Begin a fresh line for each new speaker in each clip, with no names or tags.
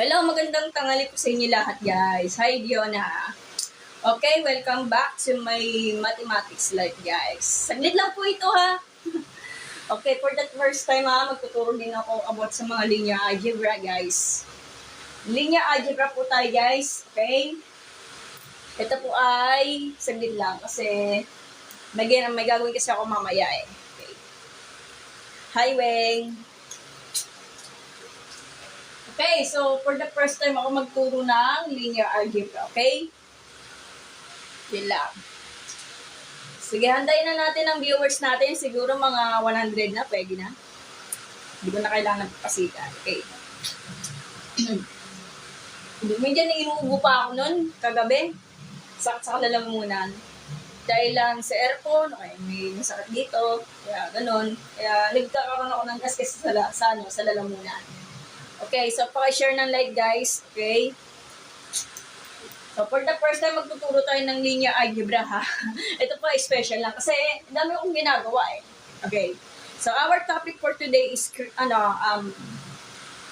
Hello, magandang tanghali po sa inyo lahat, guys. Hi, Diona. Okay, welcome back to my mathematics life, guys. Saglit lang po ito, ha? Okay, for that first time, ha, magtuturo din ako about sa mga linya algebra, guys. Linya algebra po tayo, guys. Okay? Ito po ay saglit lang kasi may gagawin kasi ako mamaya, eh. Okay. Hi, Weng. Okay, so for the first time ako magturo ng linear algebra, okay? Yun lang. Sige, hantayin na natin ang viewers natin. Siguro mga 100 na, pwede na. Hindi ko na kailangan pasikan, okay? Medyan inuubo pa ako nun, kagabi. Sakit sa kalalamunan. Dahil lang sa aircon, okay, may masakit dito, kaya ganun. Kaya nagkakaroon ako ng gas kasi sa lalamunan. Okay, so paki-share ng like, guys. Okay? So for the first time, magtuturo tayo ng linear algebra, ha? Ito pa special lang kasi dami akong ginagawa, eh. Okay. So our topic for today is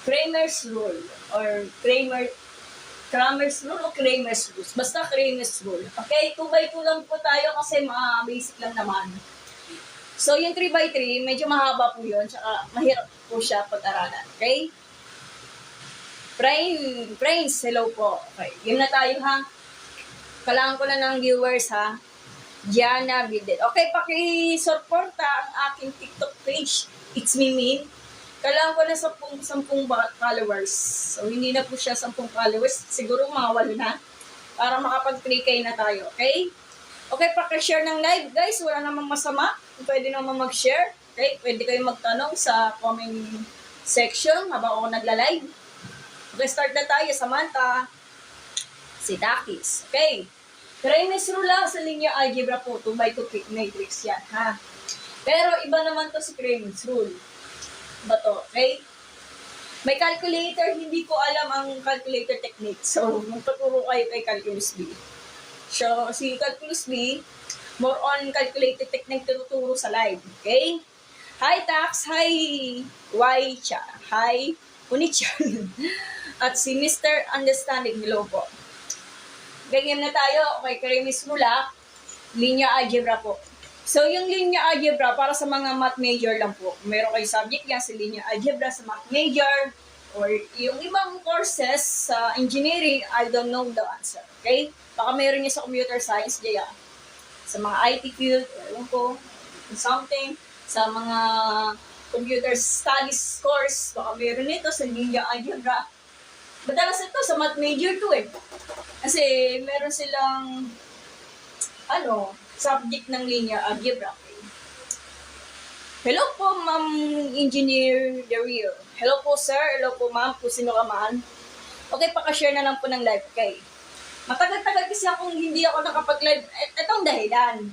Cramer's rule or Cramer's rule o Cramer's rules. Basta Cramer's rule. Okay? 2x2 lang po tayo kasi mga basic lang naman. So yung 3x3, medyo mahaba po yun. Tsaka mahirap po siya pag-aralan. Okay? Friends, hello po. Okay, game na tayo, ha. Kailangan ko na ng viewers, ha. Diana Vidal. Okay, paki-suporta ang aking TikTok page. It's me, Min. Kailangan ko na 10 followers. So, hindi na po siya 10 followers. Siguro mga 8 na. Para makapag 3K na tayo, okay? Okay, paki-share ng live, guys. Wala namang masama. Pwede naman mag-share. Okay, pwede kayong magtanong sa comment section habang ako nagla-live. Okay, start na tayo. Samantha. Si Takis. Okay. Cramer's rule lang sa linear algebra po. 2x2 matrix yan, ha? Pero iba naman to si Cramer's rule. Ba to? Okay? May calculator. Hindi ko alam ang calculator technique. So, magtuturo kayo kay Calculus B. So, si Calculus B, more on calculator technique tuturo sa live. Okay? Hi, Tax. Hi, Waicha. Hi, Unichan. At si Mr. Understanding, hello po. Ganyan na tayo. Okay, Cramer's rule, linear algebra po. So, yung linear algebra, para sa mga math major lang po. Meron kayo subject yan sa linear algebra sa math major or yung ibang courses sa engineering, I don't know the answer. Okay? Baka meron niya sa computer science, diya. Sa mga IT field, ewan ko, something, sa mga computer studies course, baka meron nito sa linear algebra. Madalas ito sa math major to, eh. Kasi meron silang subject ng linear algebra. Hello po, Ma'am Engineer Dario. Hello po, sir. Hello po, ma'am. Kung sino ka man. Okay, pakashare na lang po ng live. Okay. Matagal-tagal kasi akong hindi ako nakapag-live. Itong dahilan.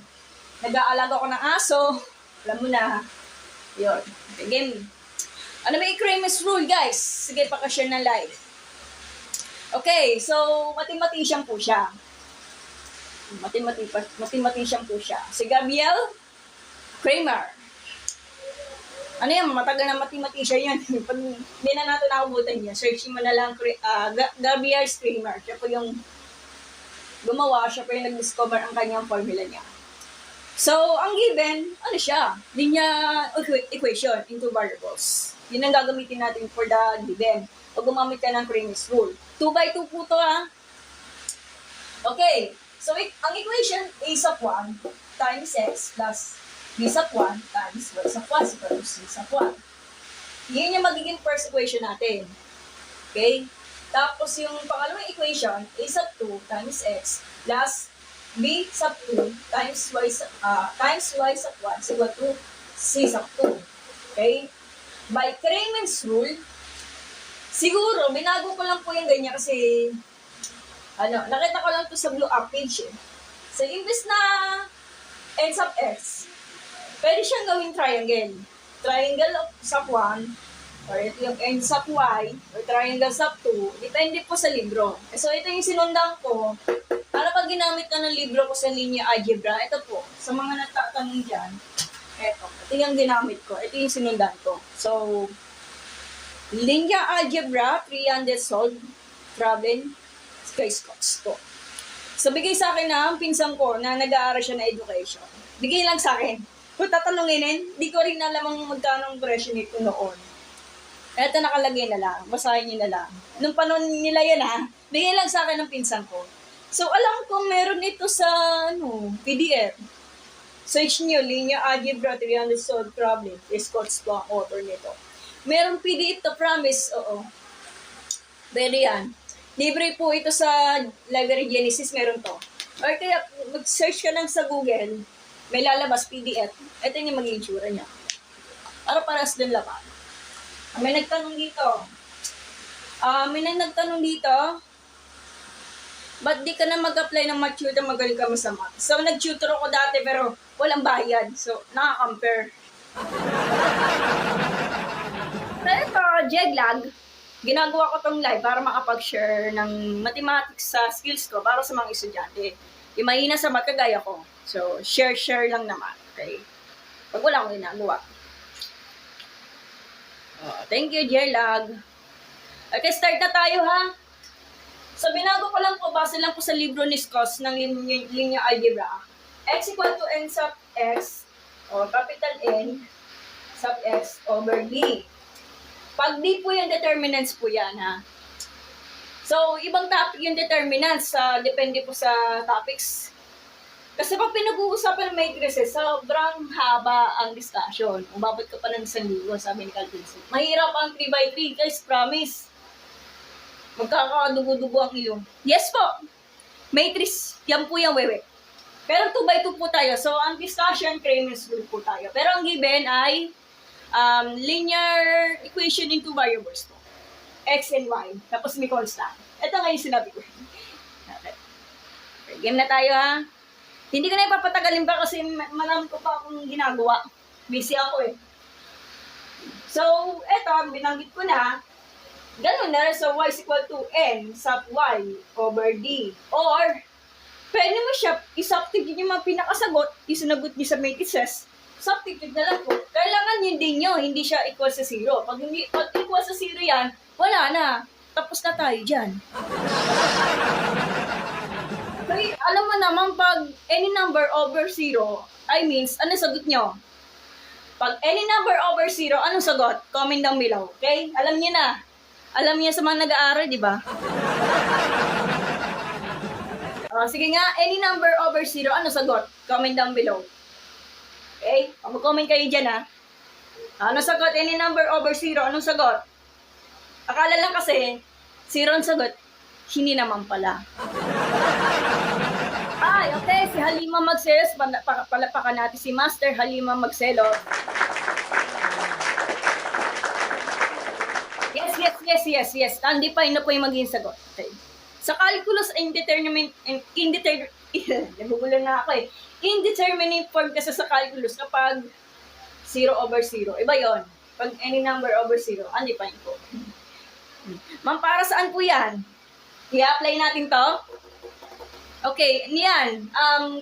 Nag-aalaga ako ng aso. Alam mo na. Yun. Again. Ano may Cramer's rule, guys? Sige, pakashare ng live. Okay, so mathematician po siya. Mathematician po siya. Si Gabriel Cramer. Ano yan? Matagal na mathematician yan. Pag hindi na natin nakabutan niya, searching mo na lang Gabriel Cramer. Siya po yung gumawa. Siya po yung nag-discover ang kanyang formula niya. So, ang given, ano siya? Linear equation into variables. Yun ang gagamitin natin for the given. Pag gumamit ka ng Cramer's rule. 2x2 po ito, ha? Okay. So, ang equation a sub 1 times x plus b sub 1 times y sub 1 equals c sub 1. Yun yung magiging first equation natin. Okay? Tapos, yung pangalawang equation, a sub 2 times x plus b sub 2 times y sub 1 is equal to c sub 2. Okay? By Cramer's rule, siguro, binago ko lang po yung ganyan kasi, nakita ko lang to sa blue up page, eh. So, imbes na n sub x, pwede siyang gawing triangle. Triangle of sub 1, or ito yung n sub y, or triangle sub 2, depende po sa libro. So, ito yung sinundan ko. Para pag ginamit ka ng libro ko sa linear algebra, ito po, sa mga natatanong dyan, ito yung ginamit ko. Ito yung sinundan ko. So, Linear algebra, 300 solved problem kay Scotts po. So, bigay sa akin ng pinsan ko na nag-aaral siya na education. Bigay lang sa akin. Kung tatanungin, di ko rin alam ang magkano ang presyo nito noon. Eto nakalagay na lang. Basahin niyo na lang. Nung panahon nila yan bigay lang sa akin ng pinsan ko. So, alam ko meron ito sa PDF. Search niyo, Linear Algebra 300 Solved Problem. Scotts po ang author nito. Meron PDF to promise, oo. Pwede yan. Libre po ito sa Library Genesis, meron to. Or kaya, mag-search ka lang sa Google, may lalabas PDF. Ito yung magiging tsura niya. Para-paras din laban. May nagtanong dito, ba't di ka na mag-apply ng mag-tutor, magaling ka masama? So, nag-tutor ako dati pero walang bayad. So, nakaka-compare. Pero ito, Jeglag, ginagawa ko tong live para makapag-share ng mathematics sa skills ko para sa mga estudyante. Yung mahina sa math kagaya ko. So, share lang naman. Okay? Pag wala akong ginagawa. Thank you, Jeglag. Okay, start na tayo So, binago ko lang po, base lang po sa libro ni Scotts ng linear algebra. X equal to n sub x, o capital N sub x over D. Pag D po yung determinants po yan, So, ibang topic yung determinants, depende po sa topics. Kasi pag pinag-uusapan ng matrices, sobrang haba ang discussion. Umabot ka pa ng 1,000, sabi ni Calvinson. Mahirap ang 3x3, guys, promise. Magkakadugo-dugo ang ilong. Yes po, matrix, yan po yung wewe. Pero 2x2 po tayo. So, ang discussion, Cramer's rule po tayo. Pero ang given ay linear equation in two variables po. X and Y. Tapos may constant. Ito nga yung sinabi ko. Okay. Game na tayo Hindi ko na ipapatagalin pa kasi marami ko pa akong ginagawa. Busy ako So, eto, binanggit ko na. Ganun na. So, Y is equal to N sub Y over D. Or, pwede mo siya i-substitute yung mga pinakasagot, isinagot niyo sa matrices, substitute na lang po. Kailangan yun din nyo, hindi siya equal sa 0. Pag equal sa 0 yan, wala na. Tapos na tayo dyan. Okay, alam mo naman, pag any number over 0, I means, ano sagot nyo? Pag any number over 0, anong sagot? Comment down below, okay? Alam niyo na. Alam niyo sa mga nag-aaral, di ba? Sige nga, any number over 0, ano sagot? Comment down below. Okay? Mag-comment kayo dyan Ano sagot? Any number over 0, anong sagot? Akala lang kasi, 0 ang sagot, hindi naman pala. Ay, okay, si Halima Magselos, palapakan natin si Master Halima Magselos. Yes. Undefined na po yung magiging sagot. Okay. Sa calculus, indeterminate form kasi sa calculus kapag 0 over 0. Iba yon. Pag any number over 0, undefined po. Ma'am, para saan po yan? I-apply natin to. Okay, niyan.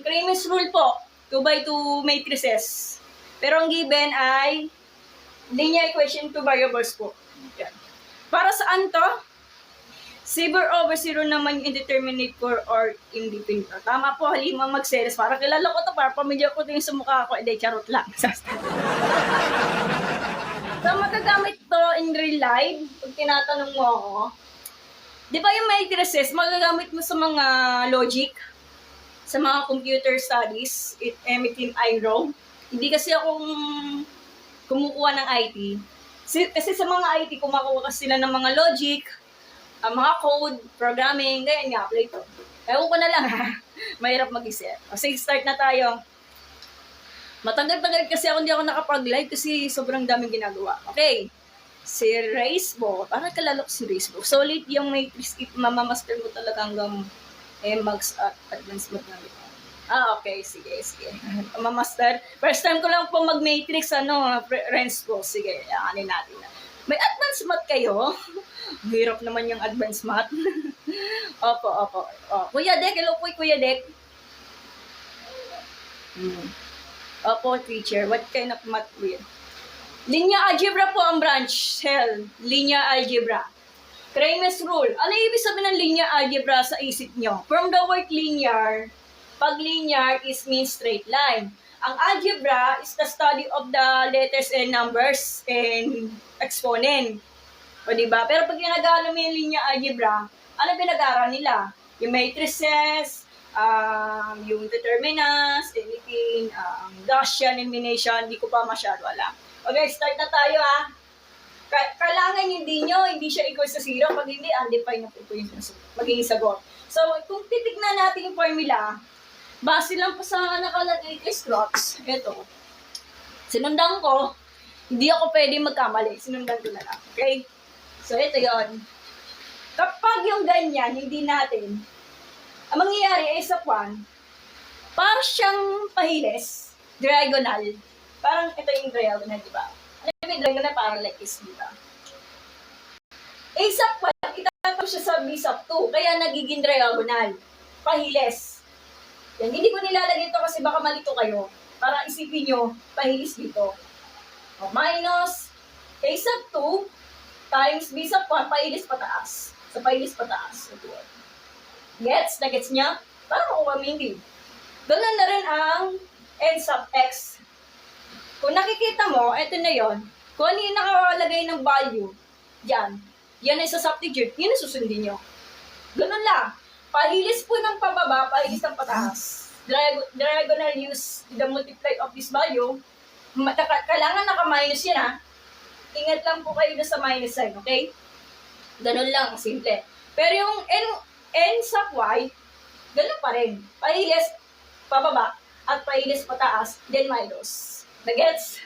Cramer's rule po. 2x2 matrices. Pero ang given ay linear equation 2 variables po. Yan. Para saan to? 0 over 0 naman yung indeterminate for or indefinite. Tama po, Halima Magselos. Para kilala ko to, para pamilya ko to yung sa mukha ko. Charot lang. So, magagamit to in real life. Pag tinatanong mo ako, di ba yung matrices, magagamit mo sa mga logic, sa mga computer studies, within IRO. Hindi kasi akong kumukuha ng IT. Kasi sa mga IT, kumakuha kasi sila ng mga logic, mga code, programming, ganyan nga, apply to. Ewan ko na lang Mahirap mag-isip. Sige, start na tayo. Matagal-tagal kasi hindi ako nakapag-live kasi sobrang daming ginagawa. Okay. Si Racebo. Parang kalala ko si Racebo. Solid yung matrix. Mamamaster mo talaga hanggang max at advanced mo na. Okay. Sige. Mamaster. First time ko lang po mag-matrix, Racebo. Sige, aanin natin na. May advanced math kayo? Hirap naman yung advanced math. Opo. Kuya Dek, hello po, Kuya Dek. Opo, teacher. What kind of math weird? Linear algebra po ang branch cell. Linear algebra. Cramer's rule. Ano ibig sabihin ng linear algebra sa isip nyo? From the word linear, pag linear is means straight line. Ang algebra is the study of the letters and numbers and exponent. O diba? Pero pag ginagano mo yung linear algebra, ano pinag-aaral nila? Yung matrices, yung determinants, anything, Gaussian elimination, hindi ko pa masyado alam. Okay, start na tayo ha. Kailangan hindi siya equal sa 0. Pag hindi, undefined na po yung magiging sagot. So, kung titignan natin yung formula, base lang po sa nakalagay kay Scrox, ito. Sinundan ko, hindi ako pwede magkamali. Sinundan ko na lang. Okay? So, ito yon. Kapag yung ganyan, hindi natin, ang mangyayari ay sa 1, parang siyang pahiles, diagonal. Parang ito yung diagonal, di ba? Ano yung diagonal? Parang like this, di ba? A sub 1, itatapos siya sa B sub 2, kaya nagiging diagonal. Pahiles. Yan, hindi ko nilalagay ito kasi baka malito kayo. Para isipin nyo, pahilis dito. O, minus A sub 2 times B sub 1, pahilis pataas. Sa pahilis pataas. Okay. Gets? Na-gets niya? Para makuha mo hindi. Ganun na rin ang N sub X. Kung nakikita mo, ito na yon. Kung ano yung nakalagay ng value, yan. Yan ay sa substitute. Yun ang susundin nyo. Ganun lang. Pahilis po ng pababa, pahilis ng pataas. Diagonal use the multiply of this value. Kailangan naka-minus yan ha. Ingat lang po kayo na sa minus sign, okay? Ganun lang, simple. Pero yung N sub Y, ganun pa rin. Pahilis pababa at pahilis pataas, then minus. Nagets?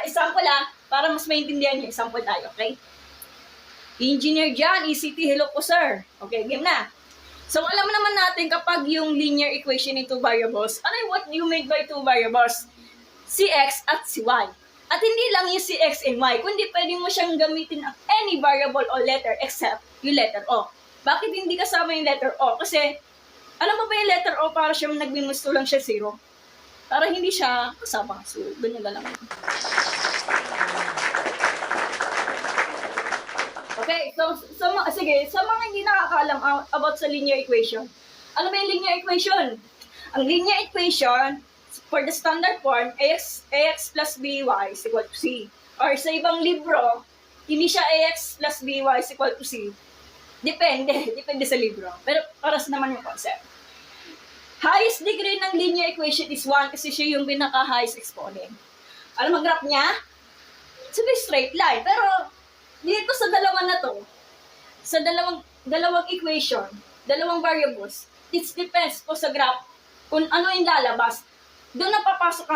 Example para mas maintindihan nyo. Example tayo, okay? Engineer John, ECT, hello po sir. Okay, game na. So, alam naman natin kapag yung linear equation ng two variables, ano yung what you made by two variables? Cx at cy. At hindi lang yung Cx and y, kundi pwede mo siyang gamitin ang any variable or letter except yung letter O. Bakit hindi kasama yung letter O? Kasi, alam mo ba yung letter O para siyang nagbimusto lang siya 0? Para hindi siya kasama. So, ganyan na lang. Okay, so, sige, sa mga hindi nakakaalam about sa linear equation, ano ba yung linear equation? Ang linear equation, for the standard form, ax plus by is equal to c. Or sa ibang libro, hindi siya ax plus by is equal to c. Depende sa libro. Pero paras naman yung concept. Highest degree ng linear equation is 1 kasi siya yung pinaka-highest exponent. Alam mo ang graph niya? Sabi straight line. Pero dito sa dalawa na to, sa dalawang equation, dalawang variables, it depends po sa graph kung ano yung lalabas. Doon na papasok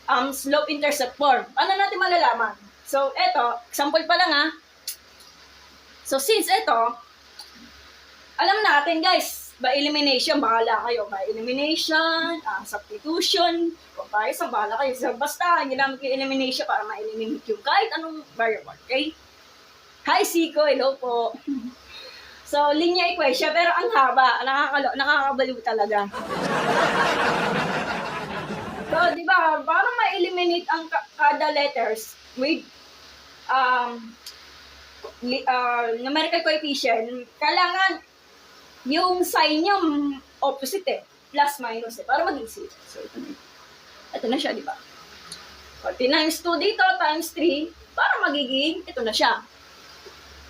ang slope-intercept form. Ano natin malalaman? So, eto, example pa lang ha. So, since eto, alam natin guys, by elimination, bahala kayo. By elimination, substitution, comparison, bahala kayo. So, basta, ginamit yung elimination para ma-eliminate yung kahit anong variable. Okay? Hi, Siko. Hello po. So, linear equation, pero ang haba. Nakakabaliw talaga. So, di ba, para ma-eliminate ang kada letters with numerical coefficient, kailangan yung sign niya opposite plus minus para maging zero. So, ito na siya, di ba? 40 times 2 dito, times 3, para magiging, ito na siya.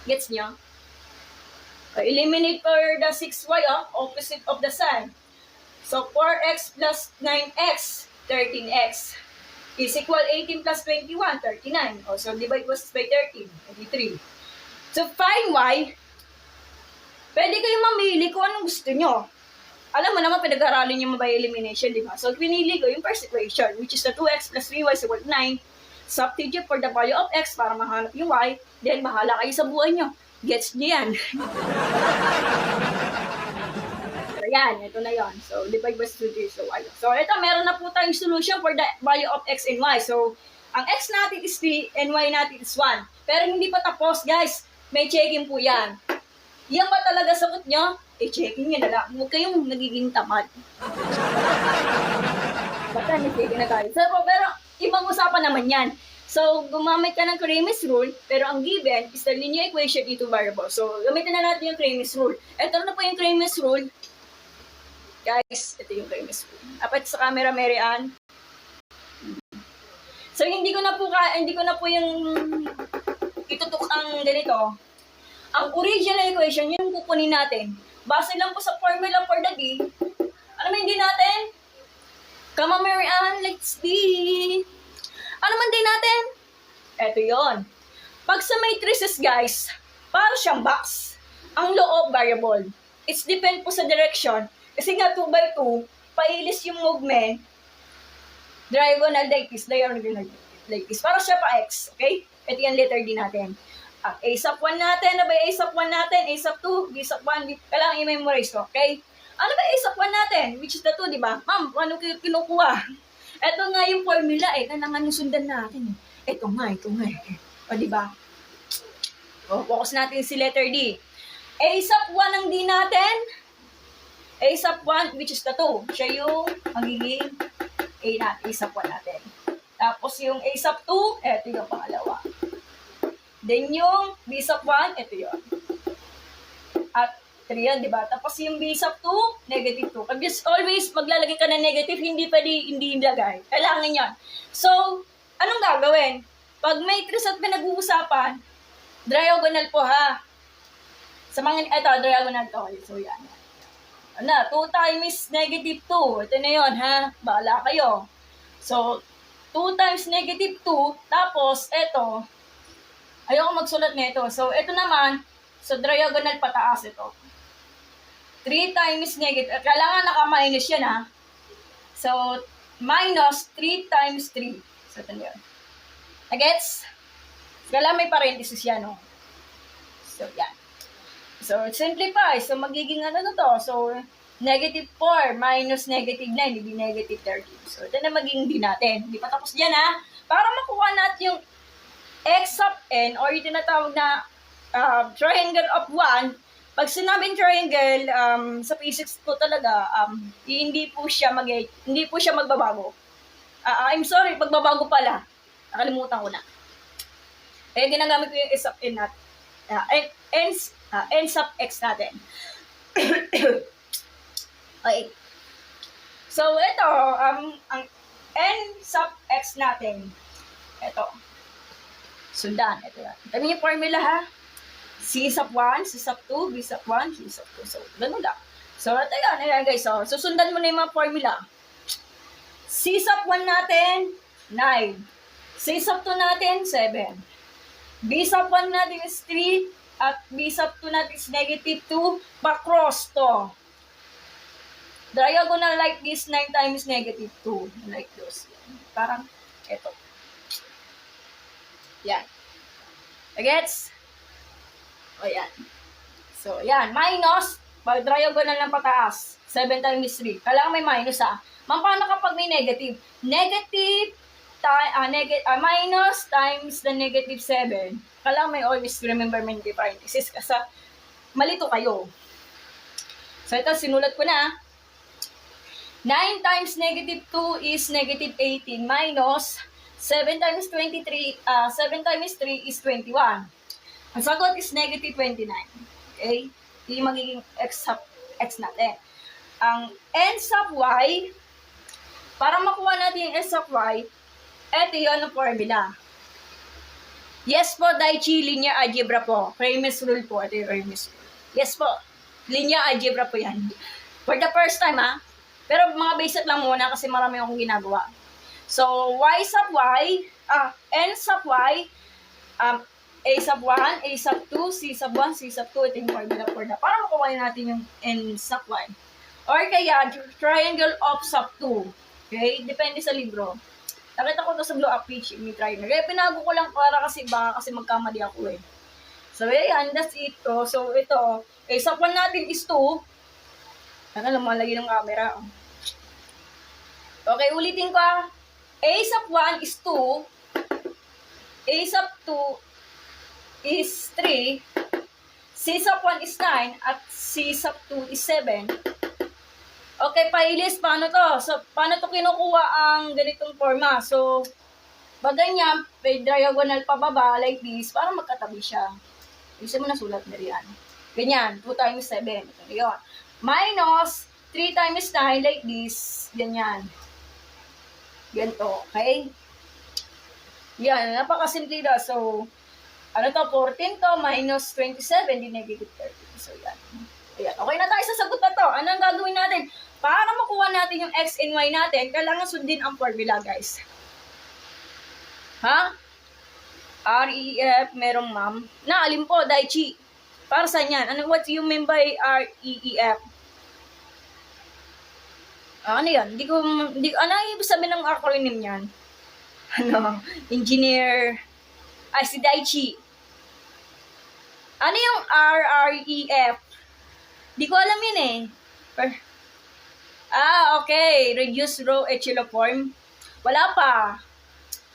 Gets niyo? Eliminate for the 6y, opposite of the sign. So, 4x plus 9x, 13x, is equal 18 plus 21, 39. So, divide was by 13, 23. So, find y. Pwede kayong mamili kung anong gusto nyo. Alam mo naman, pinag-aralin nyo by elimination, di ba? So, pinili ko yung first equation, which is the 2x plus 3y is equal to 9. Substitute for the value of x para mahanap yung y. Then, bahala kayo sa buhay nyo. Gets nyo yan. So, yan. Ito na yan. So, divide by 2. So, ito, meron na po tayong solution for the value of x and y. So, ang x natin is 3 and y natin is 1. Pero hindi pa tapos, guys. May checking po yan. Yan ba talaga sagot nyo? Checking nyo na lang. Huwag kayong nagiging tamad. Basta may checking na tayo. So, pero ibang usapan naman yan. So, gumamit ka ng Cramis rule, pero ang given is the linear equation into variable. So, gamitin na natin yung Cramis rule. Ito na po yung Cramis rule. Guys, ito yung Cramis rule. Apat sa camera, Mary Ann. So, hindi ko na po yung itutok ang ganito. Ang original equation, yung kukunin natin. Base lang po sa formula for the D. Ano man din natin? Come on, Mary Ann, let's see. Ano man din natin? Eto yon. Pag sa matrices, guys, para siyang box. Ang loob, variable. It's depend po sa direction. Kasi nga 2 by 2, pailis yung movement. Diagonal like this, diagonal like this. Para siya pa X, okay? Ito yung letter D natin. A sub 1 natin, ano ba A sub 1 natin? A sub 2, B sub 1, kailangan i-memorize ko, okay? Ano ba A sub 1 natin? Which is the 2, di ba? Ma'am, ano kinukuha? Ito nga yung formula kailangan yung sundan natin. Ito nga. O, di ba? O, focus natin si letter D. A sub 1 ang D natin. A sub 1, which is the 2. Siya yung magiging A sub 1 natin. Tapos yung A sub 2, ito yung pangalawa. Then yung B sub 1, ito yun. At 3 yan, di ba? Tapos yung B sub 2, negative 2. Pag always maglalagay ka ng negative, hindi pwede hindi ilagay. Kailangan yan. So, anong gagawin? Pag matrix at pinag-uusapan, diagonal po ha. Sa mga, ito, diagonal to. So, yan. Ano, 2 times negative 2. Ito na yun, ha? Bahala kayo. So, 2 times negative 2. Tapos, ito, ayoko magsulat nito. So, ito naman, so diagonal pataas ito. 3 times negative. Kailangan naka-minus yan, ha? So, minus 3 times 3. So, ito yun. Nagets? Kailangan may parenthesis yan, no? So, yan. So, simplify. So, magiging ano na to? So, negative 4 minus negative 9, hindi negative 13. So, ito na magiging D natin. Hindi pa tapos dyan, ha? Para makuha natin yung x sub n, or yung tinatawag na triangle of 1, pag sinabing triangle, sa physics po talaga, hindi po siya magbabago. I'm sorry, magbabago pala. Nakalimutan ko na. Eh, ginagamit ko yung s sub n natin. N sub x natin. Okay. So, ito, ang n sub x natin. Ito. Sundan. Ito yan. Sabi yung formula, ha? C sub 1, C sub 2, B sub 1, C sub 2. So, ganun lang. So, ito yan. Ayan, guys. So, susundan mo na yung mga formula. C sub 1 natin, 9. C sub 2 natin, 7. B sub 1 natin is 3. At B sub 2 natin is negative 2. Pa-cross to. Diagonal like this, 9 times negative 2. Like this. Parang, ito. Yan. Gets? O, yan. So, yan. Minus, pag diagonal ng pataas, 7 times 3. Kailangan may minus, ha? Paano kapag may negative? Negative, minus times the negative 7. Kailangan may always remember may parenthesis kasi malito kayo. So, ito, sinulat ko na. 9 times negative 2 is negative 18 minus 7 times 3 is 21. Ang sagot is negative 29. Okay? Yung magiging x natin. Ang n sub y, para makuha natin yung s sub y, eto yun ang formula. Yes po, Daichi, linear algebra po. Cramis rule po. Ito yung Cramis rule. Yes po. Linear algebra po yan. For the first time, ha? Pero mga basic lang muna kasi marami akong ginagawa. So, y sub y, n sub y, a sub 1, a sub 2, c sub 1, c sub 2, ito yung formula for that. Para makuha natin yung n sub y. Or kaya, triangle of sub 2. Okay? Depende sa libro. Nakita ko to sa blow up page, may triangle. Kaya pinago ko lang para kasi magkamali ako eh. So, ayan, that's it. So, ito, a sub 1 natin is 2. Ano lang, malagay ng camera. Okay, ulitin ko. A sub 1 is 2. A sub 2 is 3. C sub 1 is 9. At C sub 2 is 7. Okay, pailis, paano to? So, paano to kinukuha ang ganitong forma? So, Pag ganyan, may diagonal pababa, like this, para magkatabi siya. Gusto mo na sulat na riyan. Ganyan, 2 times 7. Ito yun. Minus 3 times 9, like this. Ganyan. Ganito, okay? Yan, napakasimple na. So, ano to, 14 to, minus 27, di negative 30. So, yan. Ayan, okay na tayo sa sagot na to. Ano ang gagawin natin? Para makuha natin yung x and y natin, kailangan sundin ang formula, guys. Ha? REF, merong ma'am. Na, alin po, Daichi. Para saan yan? Ano, what you mean by REF? Ano yan? Ano yung ibig sabihin ng acronym yan? Ano? Engineer. Ay, si Daichi. Ano yung RREF? Di ko alam yun eh. Okay. Reduce row echelon form. Wala pa.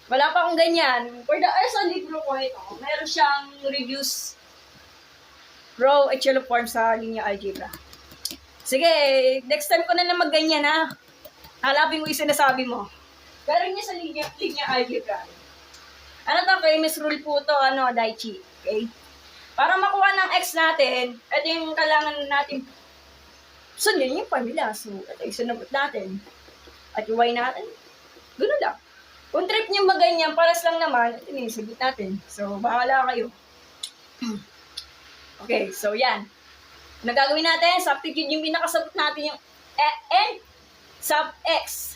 Wala pa akong ganyan. Sa libro ko ito, meron siyang reduce row echelon form sa linya algebra. Sige, next time ko na lang magganyan ha. Halapin mo yung sinasabi mo. Pero niya sa linya algebra. Ano to, famous rule po to, Daichi. Okay? Para makuha ng x natin, ito yung kailangan natin sundin yung formula. So, ito yung sunabot natin. At yung y natin, gano'n lang. Kung trip nyo maganyan, paras lang naman, ito yung sagot natin. So, bahala kayo. Okay, so yan. Nagagawin natin, substitute yung pinakasagot natin yung n sub x.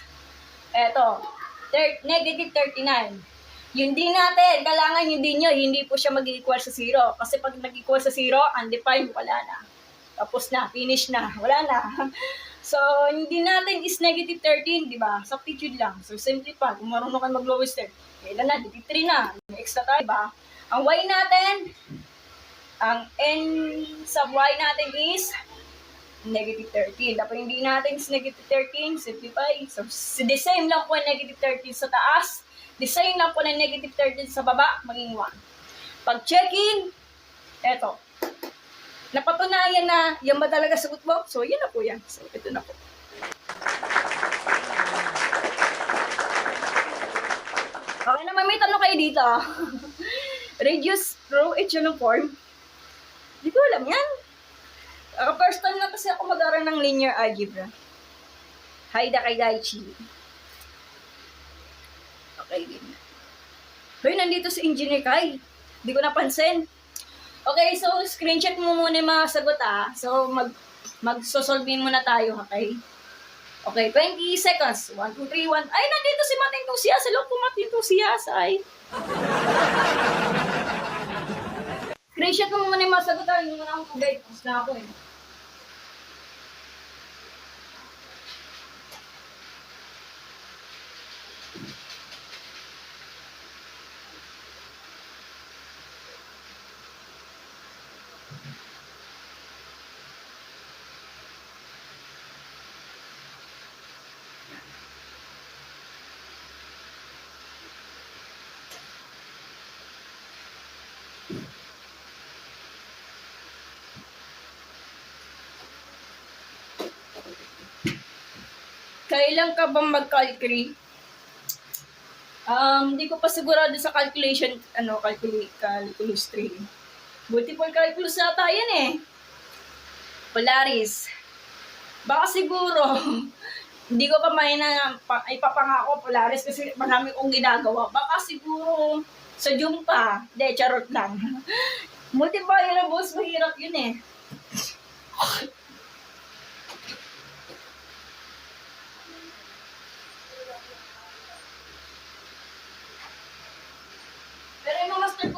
Eto, negative 39. Yun din natin, kailangan hindi po siya mag-equal sa 0. Kasi pag nag-equal sa 0, undefined, wala na. Tapos na, finish na, wala na. So, hindi natin is negative 13, di ba? Substitute lang. So, simplify. Kung marunong kayo mag-lowest term, kailan na, negative 3 na. May extra tayo, ba? Ang y natin, ang n sub y natin is negative 13. Dapat hindi natin is negative 13, simplify. So, the same lang po ang negative 13 sa taas. The same lang po na negative 13 sa baba, maging 1. Pag checking, eto. Napatunayan na, yan ba talaga sagot mo? So, yan na po yan. So, ito na po. Okay naman, may tanong kayo dito. Reduce row echelon form. Hindi ko alam yan. First time na kasi ako mag-aral ng linear algebra. Haida kay Daichi. Okay, din. Hoy, nandito si Engineer Kai. Hindi ko napansin. Okay, so screenshot mo muna yung mga sagot So, mag-solve muna tayo, okay? Okay, 20 seconds. 1, 2, 3, 1. Ay, nandito si Mating Tusias. Hello po, Mating Tusias. Ay. Screenshot mo muna yung mga sagot. Hindi mo na akong pag-guide. Tapos na ako eh. Kailan ka bang mag-calculate? Hindi ko pa sigurado sa calculation, calculus 3. Multiple calculus yata yan eh. Polaris. Baka siguro, hindi ko pa ipapangako Polaris kasi marami kong ginagawa. Baka siguro, sa Jumpa. De, charot lang. Multiple yun, boss, mahirap yun eh.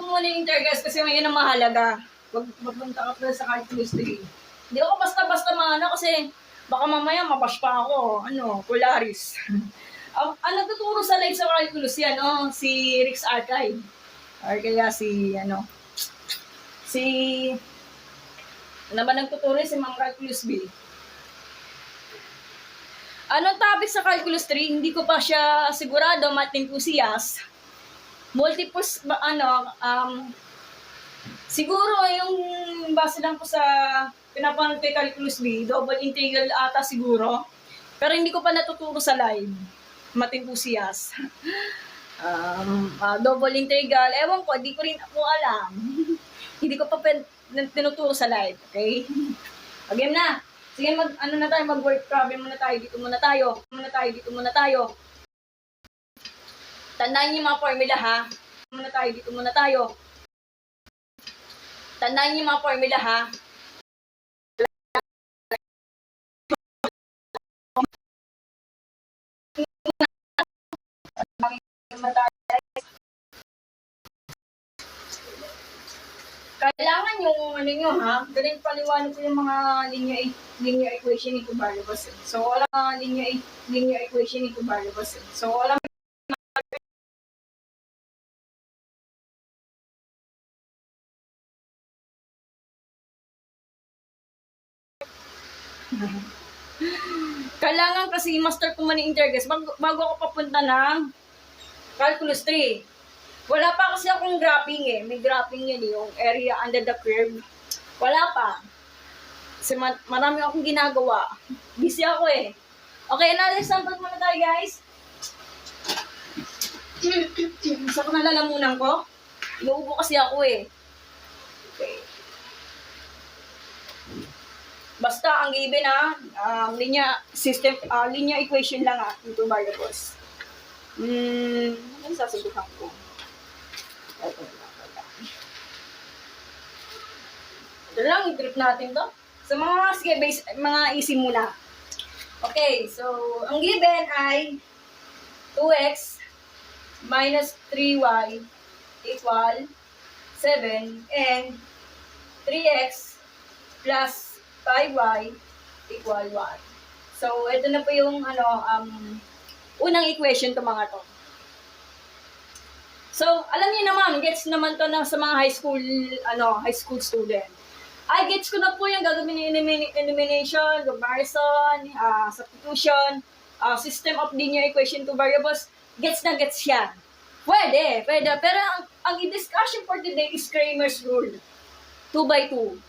Muna yung intergas kasi may yun ang mahalaga. Huwag magpunta ka pa sa calculus 3. Hindi ako basta-basta kasi baka mamaya mapash pa ako. Polaris. Ang nagtuturo sa live sa calculus yan, si Rick's Archive. Or kaya ano ba nagtuturo si Ma'am Calculus B. Anong topic sa calculus 3? Hindi ko pa siya sigurado, Mating Tusias. Multiple, siguro yung base lang po sa pinapanood kay Calculus B, double integral ata siguro. Pero hindi ko pa natuturo sa live. Mating Tusias. Double integral. Ewan ko, di ko rin ako alam. Hindi ko pa tinuturo sa live, okay? Game na. Sige, mag-word problem muna tayo. Dito muna tayo. Tandaan niyo yung mga formula, ha? Dito muna tayo. Tandaan niyo yung mga formula, ha? Kailangan yung ano nyo, ha? Ganun paliwanag ko yung mga linear equation into variables. So, wala linear equation into variables. So, wala kailangan kasi master ko man yung integers bago ako papunta ng calculus 3. Wala pa kasi akong graphing eh. May graphing yun eh, yung area under the curve. Wala pa. Kasi marami akong ginagawa. Busy ako eh. Okay, another example muna tayo guys. Sa ko nalalamunan ko. Inuubo kasi ako eh. Okay. Basta ang given linear equation lang into variables. Ano sasagutan ko? Ito lang, i-grip natin to. So, mga easy muna. Okay, so, ang given ay 2x minus 3y equal 7 and 3x plus 5y equal 1. So, ito na po yung unang equation to mga to. So, alam niyo naman, gets naman to na sa mga high school student. Gets ko na po yung gagawin ng elimination, comparison, substitution, system of linear equation to variables. Gets na gets yan. Pwede. Pero ang discussion for today is Cramer's rule. 2 by 2.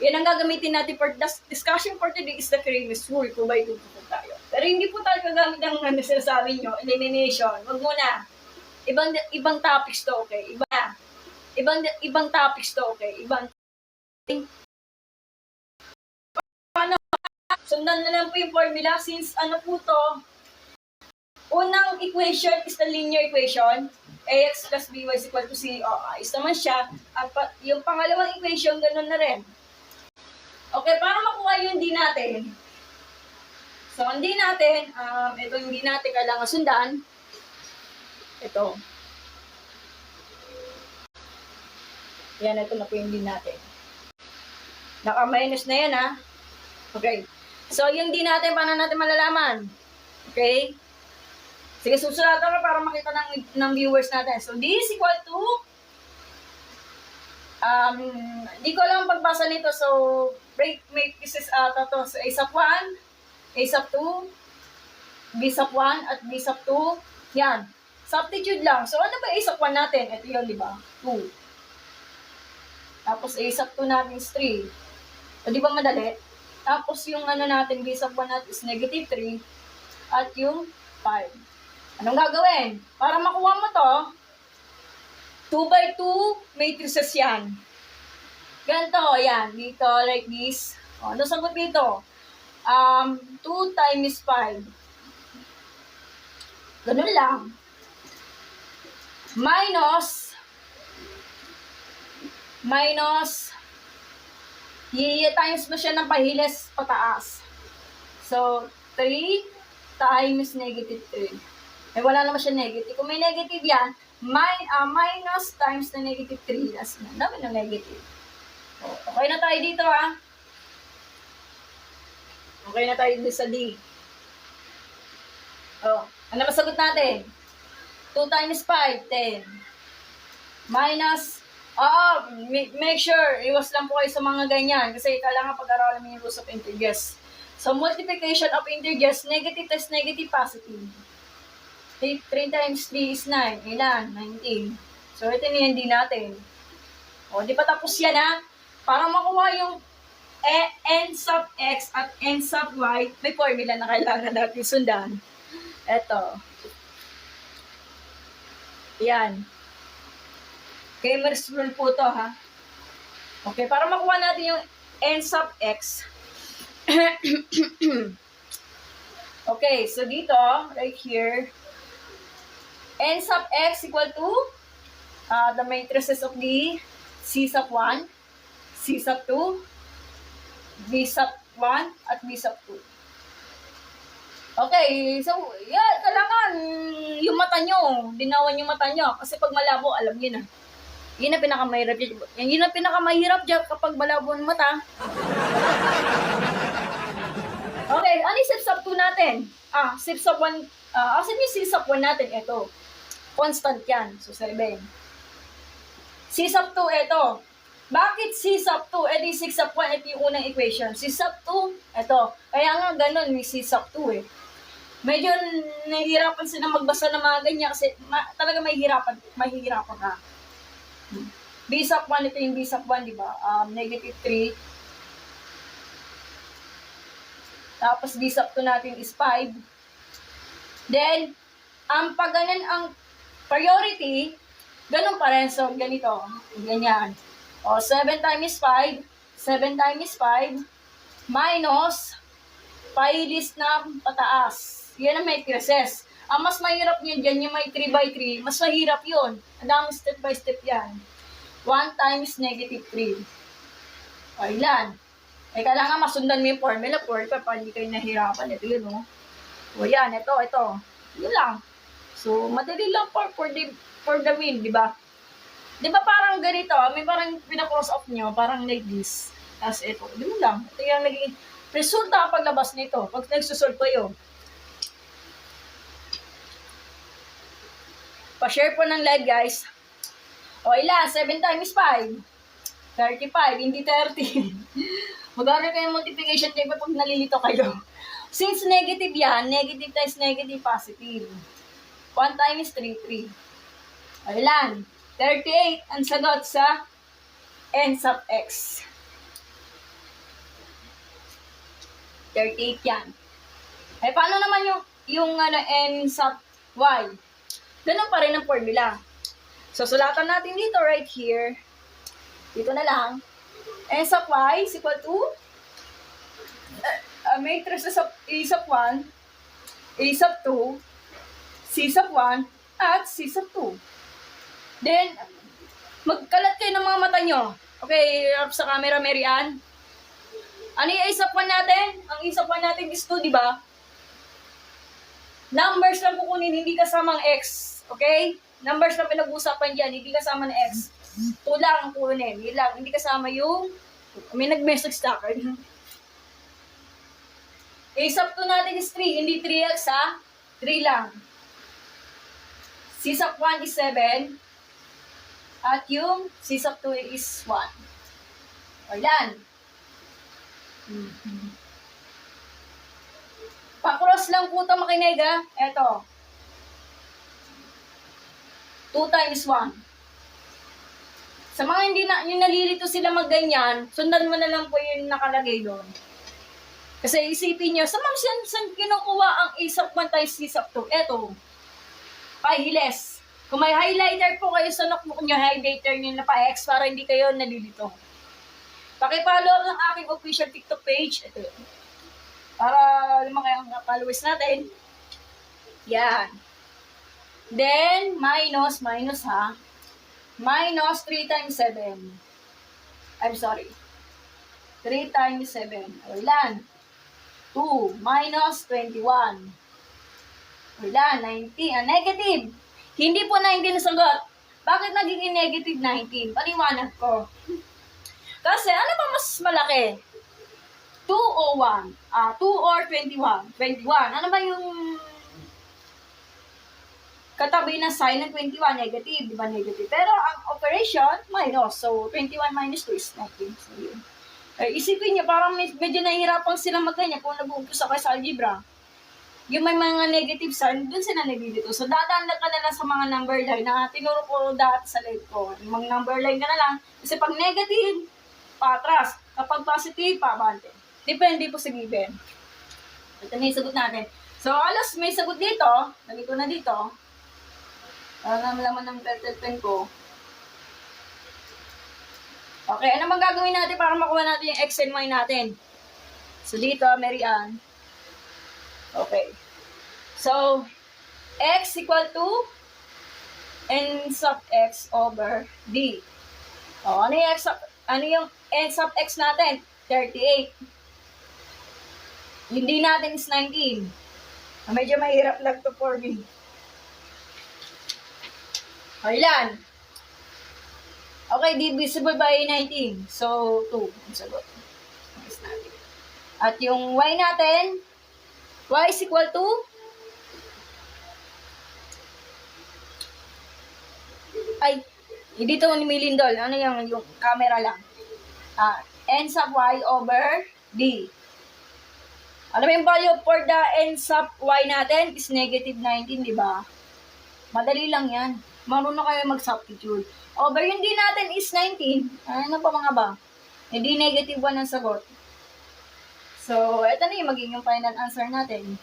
Yan ang gagamitin natin for discussion for today is the Cramer's rule. 2 by 2 po tayo. Pero hindi po tayo gagamit ng sinasabi nyo, elimination. Wag muna. Ibang topics to, okay? Ibang topics to, okay? Sundan na lang po yung formula since po to, unang equation is the linear equation, ax plus by is equal to c. Ayos naman siya. At yung pangalawang equation, ganun na rin. Okay, para makuha yung d natin. So, ang d natin, ito yung d natin kailangan sundan. Ito. Yan, ito na po yung d natin. Naka-minus na yan, ha? Okay. So, yung d natin, paano natin malalaman? Okay? Sige, susulatan ko para makita ng viewers natin. So, d is equal to, di ko lang pagbasa nito. So, make pieces to. So, a sub 1, a sub 2, b sub 1, at b sub 2. Yan. Substitute lang. So, ano ba a sub 1 natin? Ito yun, di ba? 2. Tapos, a sub 2 natin is 3. So, di ba madali? Tapos, yung natin, b sub 1 natin is negative 3. At yung 5. Anong gagawin? Para makuha mo to, 2 by 2 matrices yan. Ganito, yan. Dito, like this. Ano sagot dito? 2 times 5. Ganun lang. Minus, times mo siya ng pahiles pataas. So, 3 times negative 3. Wala naman siya negative. Kung may negative yan, minus times na negative 3. Ang dami ng negative. Okay na tayo dito, ha? Okay na tayo dito sa D. Ano masagot natin? 2 times 5, 10. Minus, make sure, iwas lang po kayo sa mga ganyan. Kasi kailangan pag-aralan mo yung rules of integers. So, multiplication of integers, negative times negative, positive. 3 times 3 is 9. Ilan? 19. So, ito na yung D natin. Di pa tapos yan, ha? Para makuha yung n sub x at n sub y, may formula na kailangan natin sundan. Ito. Yan. Kramers rule po to, ha? Okay, para makuha natin yung n sub x. Okay, so dito, right here, n sub x equal to the matrices of the C sub 1, C sub 2, B sub 1, at B sub 2. Okay, so, yeah, kailangan yung mata nyo, dinawan yung mata nyo. Kasi pag malabo, alam nyo na. Yun ang pinakamahirap dyan. Yun ang pinakamahirap dyan kapag malabo ng mata. Okay, ano yung C sub 2 natin? C sub 1, asan yung C sub 1 natin? Ito. Constant yan. So, 7. C sub 2, ito. Bakit C sub 2? Ito yung 6 sub 1, ito yung unang equation. C sub 2, ito. Kaya nga ganun, may C sub 2 eh. Medyo nahihirapan sila magbasa ng mga ganyan kasi talaga mahihirapan ka. B sub 1, ito yung B sub 1, di ba? Negative 3. Tapos B sub 2 natin is 5. Then, pag ganun ang priority, ganun pa rin. So, ganito. Ganyan. O, 7 times 5. 7 times 5 minus pi list na pataas. Yan ang matrices. Ang mas mahirap niyan dyan, yung may 3 by 3, mas mahirap yun. Ang daming step by step yan. 1 times negative 3. O, ilan? Eh, kailangan masundan mo yung formula for pa hindi kayo nahirapan. Ito yun, no? O, yan. Ito. Yun lang. So, madali lang for the win, di ba? Di ba parang ganito, may parang pinakross off nyo, parang like this. Tapos ito, di mo lang. Ito yung naging resulta kapag labas nito. Pag nagsusolve kayo. Pa-share po ng live, guys. O, ilan? 7 times 5. 35, hindi 30. Mag-aaral kayo multiplication table pag nalilito kayo. Since negative yan, negative times negative, positive. 1 times 3, 3. O, ilan? 38 ang sagot sa n sub x. 38 yan. Eh, paano naman yung n sub y? Ganun pa rin ang formula. So, sulatan natin dito right here. Dito na lang. n sub y is equal to matrices of a sub 1, a sub 2, c sub 1, at c sub 2. Then, magkalat kayo ng mga mata nyo. Okay, sa camera, Mary Ann. Ano yung a sub 1 natin? Ang a sub 1 natin is 2, di ba? Numbers lang kukunin, hindi kasamang x. Okay? Numbers lang pinag-usapan dyan, hindi kasama ng x. 2 lang ang kukunin. Yun lang, hindi kasama yung... May nag-message sa akin. A sub 2 natin is 3, hindi 3x ha? 3 lang. C sub 1 is 7. At yung C sub 2 is 1. O yan. Pa-cross lang po ito makinig ha. Eto. 2 times 1. Sa mga hindi na, yung nalilito sila magganyan, sundan mo na lang po yung nakalagay doon. Kasi isipin nyo, saan kinukuha ang A sub 1 times C sub 2? Eto. Pahiles. Kung may highlighter po kayo sa notebook nyo, highlighter nyo na pa-X para hindi kayo nalilito. Pakipollow ng aking official TikTok page. Ito yun. Para lumaki ang followers natin. Yan. Then, minus ha. Minus 3 times 7. I'm sorry. 3 times 7. O ilan? 2 minus 21. O ilan? 19. Negative. Hindi po 19 na sagot. Bakit nagiging negative 19? Paliwanag ko. Kasi ano ba mas malaki? 2 o 1? 2 or 21? 21. Ano ba yung katabi ng sign ng 21? Negative. Di ba negative? Pero ang operation, minus. So, 21 minus 2 is 19. So, yun. Isipin nyo, parang medyo nahihirapan sila magkanya kung nag-uumpisa kayo sa algebra. Yung may mga negative sign, dun sila nalilito. So, dadaan ka na lang sa mga number line na tinuro ko dati sa live ko. Yung mga number line ka na lang. Kasi pag negative, patras. Kapag positive, pabante. Depende po sa given. Ito na yung sagot natin. So, alas may sagot dito. Nalito na dito. Ang laman ng turtle pen ko. Okay, ano bang gagawin natin para makuha natin yung x and y natin? So, dito, Mary Ann. Okay. So, x equal to n sub x over d. O, ano yung n sub x natin? 38. Yung d natin is 19. Medyo mahirap lang to for me. O, ilan? Okay, divisible by 19. So, 2. Ang sagot. At yung y natin, y is equal to dito ni Milindol. Ano yung camera lang. N sub y over d. Alam mo yung value for the n sub y natin is negative 19, di ba? Madali lang yan. Marunong kayo mag-substitute. Over yung d natin is 19. Ano pa mga ba? Hindi negative 1 ang sagot. So, ito na yung magiging final answer natin.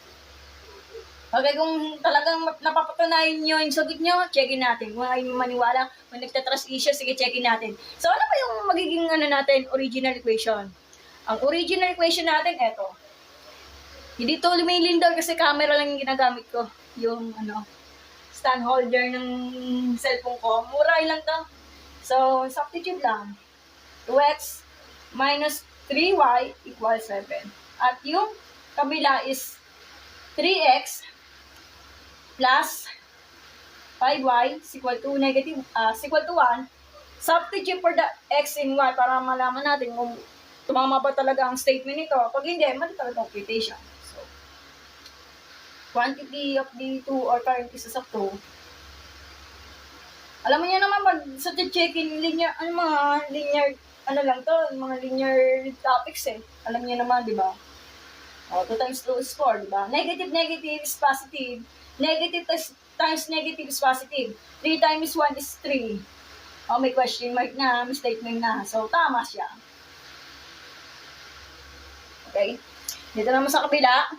Okay, kung talagang napapatunayan nyo yung sagot nyo, checkin natin. Kung ayaw maniwala, kung nagtatrust issue, sige, checkin natin. So, ano ba yung magiging natin, original equation? Ang original equation natin, eto. Hindi to lumilindol kasi camera lang yung ginagamit ko. Yung, stand holder ng cellphone ko. Mura lang to. So, substitute lang. 2x minus 3y equals 7. At yung kabila is 3x plus 5y is equal to equal to 1. Substitute for the x and y para malaman natin kung tumama ba talaga ang statement nito. Pag hindi, mali talaga ang computation. So, quantity of the two or current pieces of two. Alam mo niya naman sa check-in linear, mga linear, lang to, mga linear topics eh. Alam niya naman, di ba? 2 times 2 is 4, di ba? Negative is positive. Negative times negative is positive. 3 times 1 is 3. May question mark na, may statement na. So, tama siya. Okay? Dito naman sa kabila.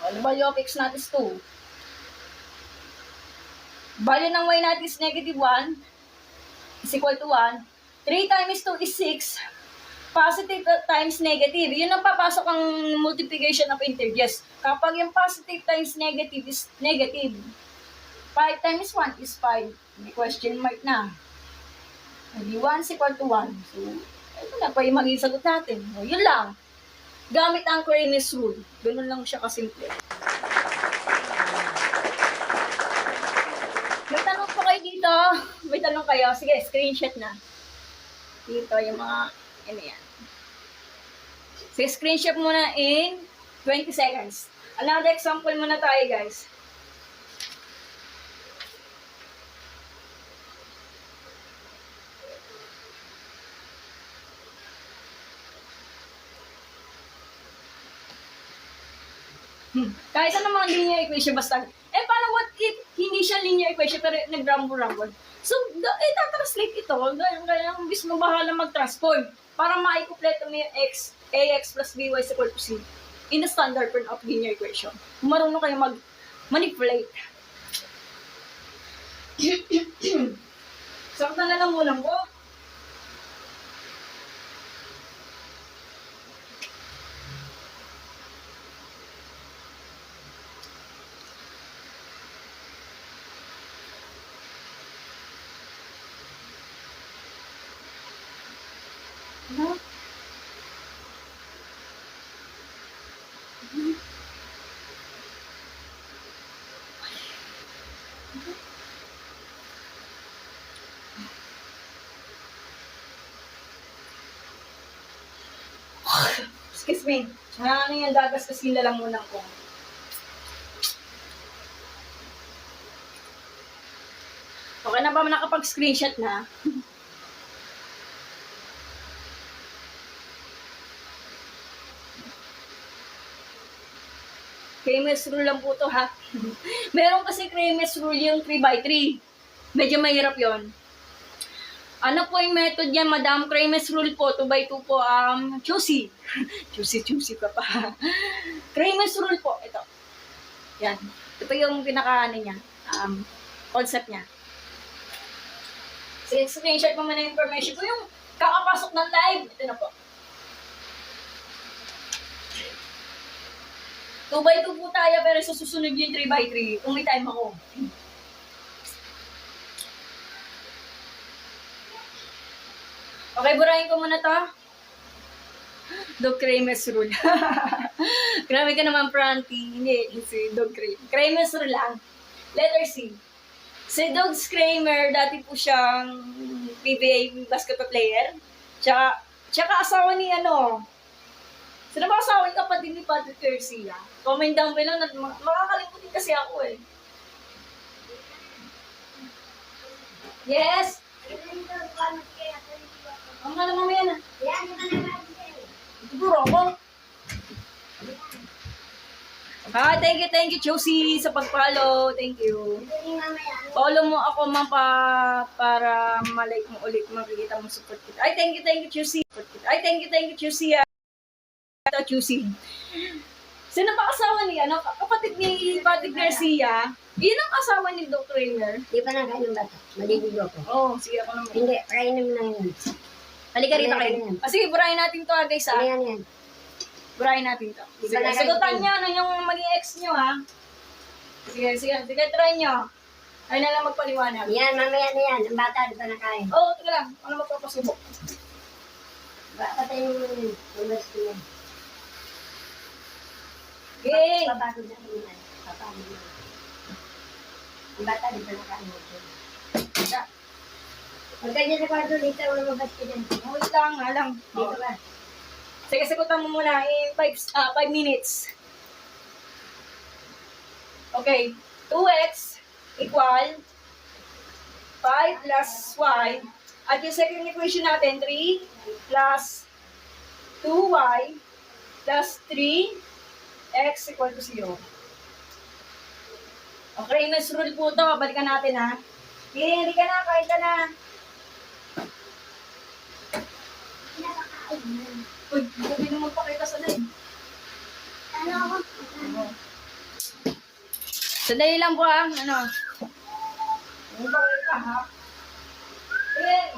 Ano value of x natin is 2. Value ng y natin is negative 1 is equal to 1. 3 times 2 is 6. Positive times negative. Yun ang papasok ang multiplication of integers. Kapag yung positive times negative is negative. 5 times 1 is 5. May question mark na. Hindi 1 is equal to 1. So, ito na pa yung magiging sagot natin. O, yun lang. Gamit ang Cramer's rule. Ganun lang siya kasimple. May tanong po kayo dito. May tanong kayo. Sige, screenshot na. Dito yung mga, yan. Sige, screenshot muna in 20 seconds. Another example muna tayo, guys. Kahit ano mga linear equation, basta, paano what if hindi siya linear equation pero nag-rumble-rumble? So, itatranslate ito, kaya ang bis mo bahala mag-transform para maikumpleto mo yung ax plus by is equal to c in the standard form of linear equation. Marunong kayo mag-manipulate. Sakta na lang muna ko. Excuse me. Ano yung gagas kasi lang muna ko. Okay na ba nakapag-screenshot na? Cramer's rule lang po to ha. Meron kasi Cramer's rule yung 3x3. Medyo mahirap yon. Ano po yung method yan, Madam? Cramer's rule po, 2x2 po, choosy. choosy ka pa. Cramer's rule po, ito. Yan. Ito yung pinaka, niya, concept niya. Sige, screenshot mo muna yung information ko. Yung kakapasok ng live, ito na po. 2x2 po tayo, pero susunod yung 3x3 kung may time ako. Okay, burahin ko muna to. Dog Creamer's Rule. Grabe ka naman, Franty. Hindi, si Dog Creamer. Creamer's Rule lang. Letter C. Si Dog Creamer, dati po siyang PBA basketball player. Tsaka asawa ni ano. Sino ba asawa yung kapatid ni Patrick Garcia? Comment down below na makakalimutin kasi ako eh. Yes! Ang nga naman yan ah. Siguro ako. Thank you, Josie, sa pag-follow. Thank you. Follow mo ako, para malike mo ulit, makikita mo support kita. Ay, thank you, Josie. Ay, thank you, Josie. Ito, Josie. Sino ba asawa ni, kapatid ni Patrick Garcia? Yun ang asawa ni Dr. Kramer.
Di pa nakain ng bata. Maliligo ko.
Oo, sige ako naman.
Hindi, kainin mo na yun.
Halika rito kayo. Sige, burahin natin to guys ha.
Ano yan?
Burahin natin to.
Di
Sige,
ba nakain
sagutan
din?
nyo ano yung maging ex nyo ha. Sige, try nyo. Ay na lang magpaliwanag.
Yan, mamaya na yan. Ang bata, di pa nakain.
Oo, teka lang. Ano magpapasubok?
Patayin mo na yun. Tumas ko yan.
Okay.
Papagod na ko yan. Papagod na. Ang bata, di pa nakain. Huwag ka dyan sa kwarto, dito. Wala mabas ka dyan.
Wait lang, nga lang.
Dito ba?
Sige, sagutan mo muna in 5 minutes. Okay. 2x equal 5 plus y. At yung second equation natin, 3 plus 2y plus 3x equal to 0. Okay, mas rule po ito. Balikan natin ha. Hindi ka na, kahit ka na. Uy, hindi naman pakita sa live.
Ano ako?
Sandali lang po ah. Ano pakita ha? Eh.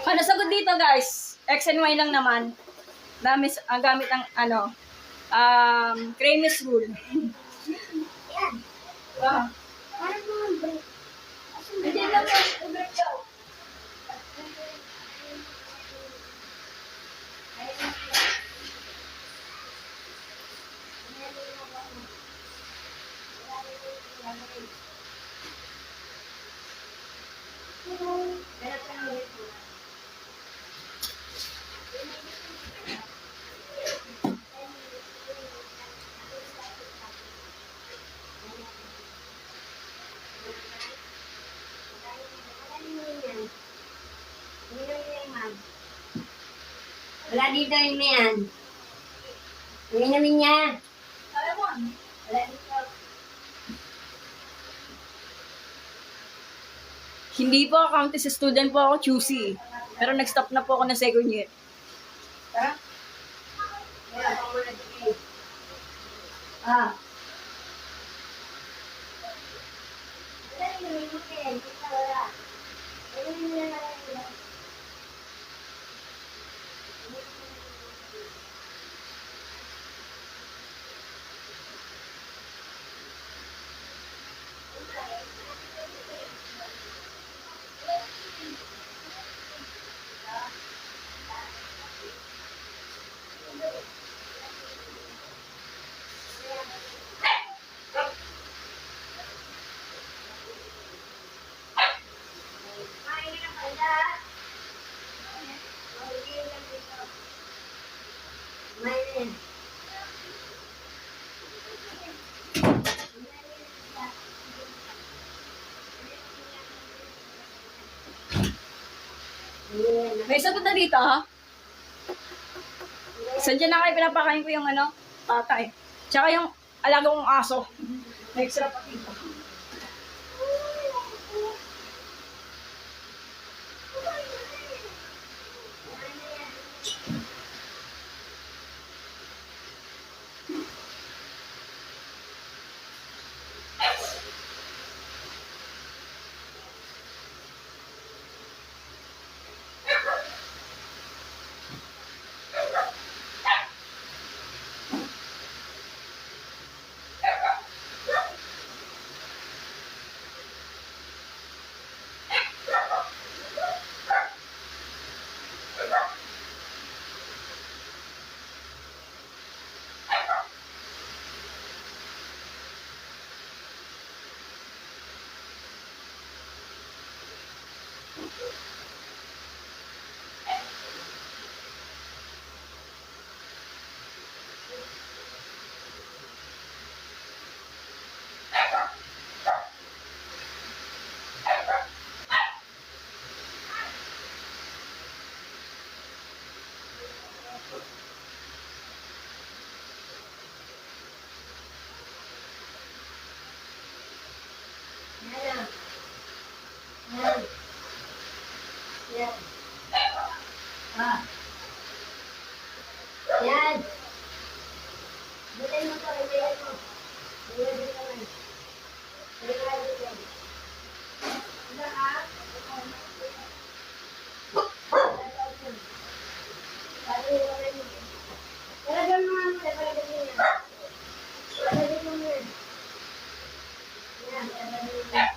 Ano sagot dito guys? X and Y lang naman. Gamit ang Kramer's Rule.
Yan.
Ah.
Parang mga break.
Hindi lang po. Break daw.
Wala dito yung yan. Inumin niya.
Alam mo,
Wala dito.
hindi po accounting sa student po ako, choosy. Pero nag-stop na po ako ng second year.
Tara. Wala pa muna dito. Ah. Wala inumin mo kayo. Wala. Inumin niya na lang.
May sagot na dito ha? So, dyan na kayo pinapakain ko yung ano, patay. Tsaka yung alaga kong aso. May extra pa dito.
Yan. Yan. Yan. Ah. Yan. Bilhin mo to, bilhin mo. Bilhin mo naman. Bilhin mo yan. Ano ka? Palagyan mo nga muna, palagyan mo yan. Palagyan mo yan. Yan, palagyan mo yan.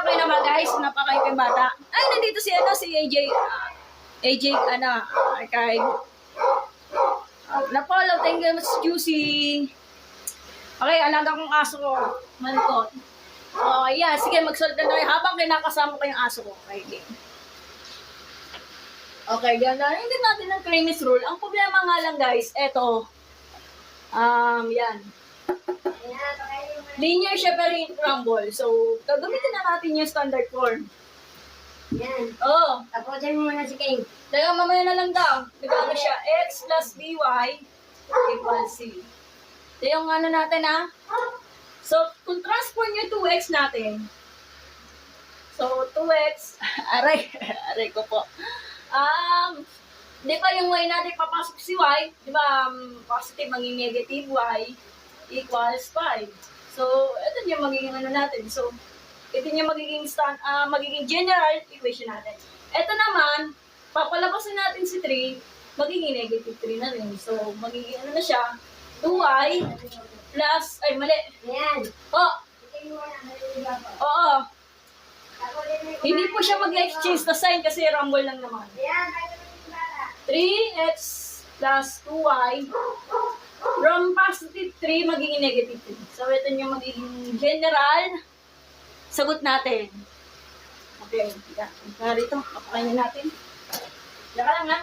Okay naman guys, napakain ko yung bata. Ay, nandito si ano, si AJ. AJ, ano, archive. Na-follow, thank you much, Juicy. Okay, alaga kong aso ko. Malikot. Okay, yeah, sige, magsulat na tayo habang kinakasama ko yung aso ko. Okay, game. Okay, ganda. Hindi natin ng Creamis rule. Ang problema nga lang guys, eto. Yan.
Ayan, pakainin mo.
Linear siya pero yung crumble. So, gagamitin na natin yung standard form.
Yan.
Oh,
Tapusin mo muna si King.
teka, mamaya na lang daw. Nagkano siya? X plus dy equals C. Ito yung ano natin So, kung transform yung 2x natin. So, 2x. Aray ko po. Di ba yung y natin papasok si y? Di ba positive maging negative y equals 5. So, ito yung magiging ano natin. So, ito yung magiging general equation natin. Ito naman, papalabasin natin si 3, magiging negative 3 na rin. So, magiging ano na siya, 2y plus, ay mali.
Ayan.
Oh,
Tingin mo na, naliligaw ko.
oo.
Tapusin mo yung
Hindi po siya mag-exchange na sign kasi rumble lang naman.
Ayan, tayo naman yung bata.
3x plus 2y from positive 3 magiging negative 3. So, ito yung magiging general sagot natin. Okay. Narito, kapakainin natin. Laka lang ha.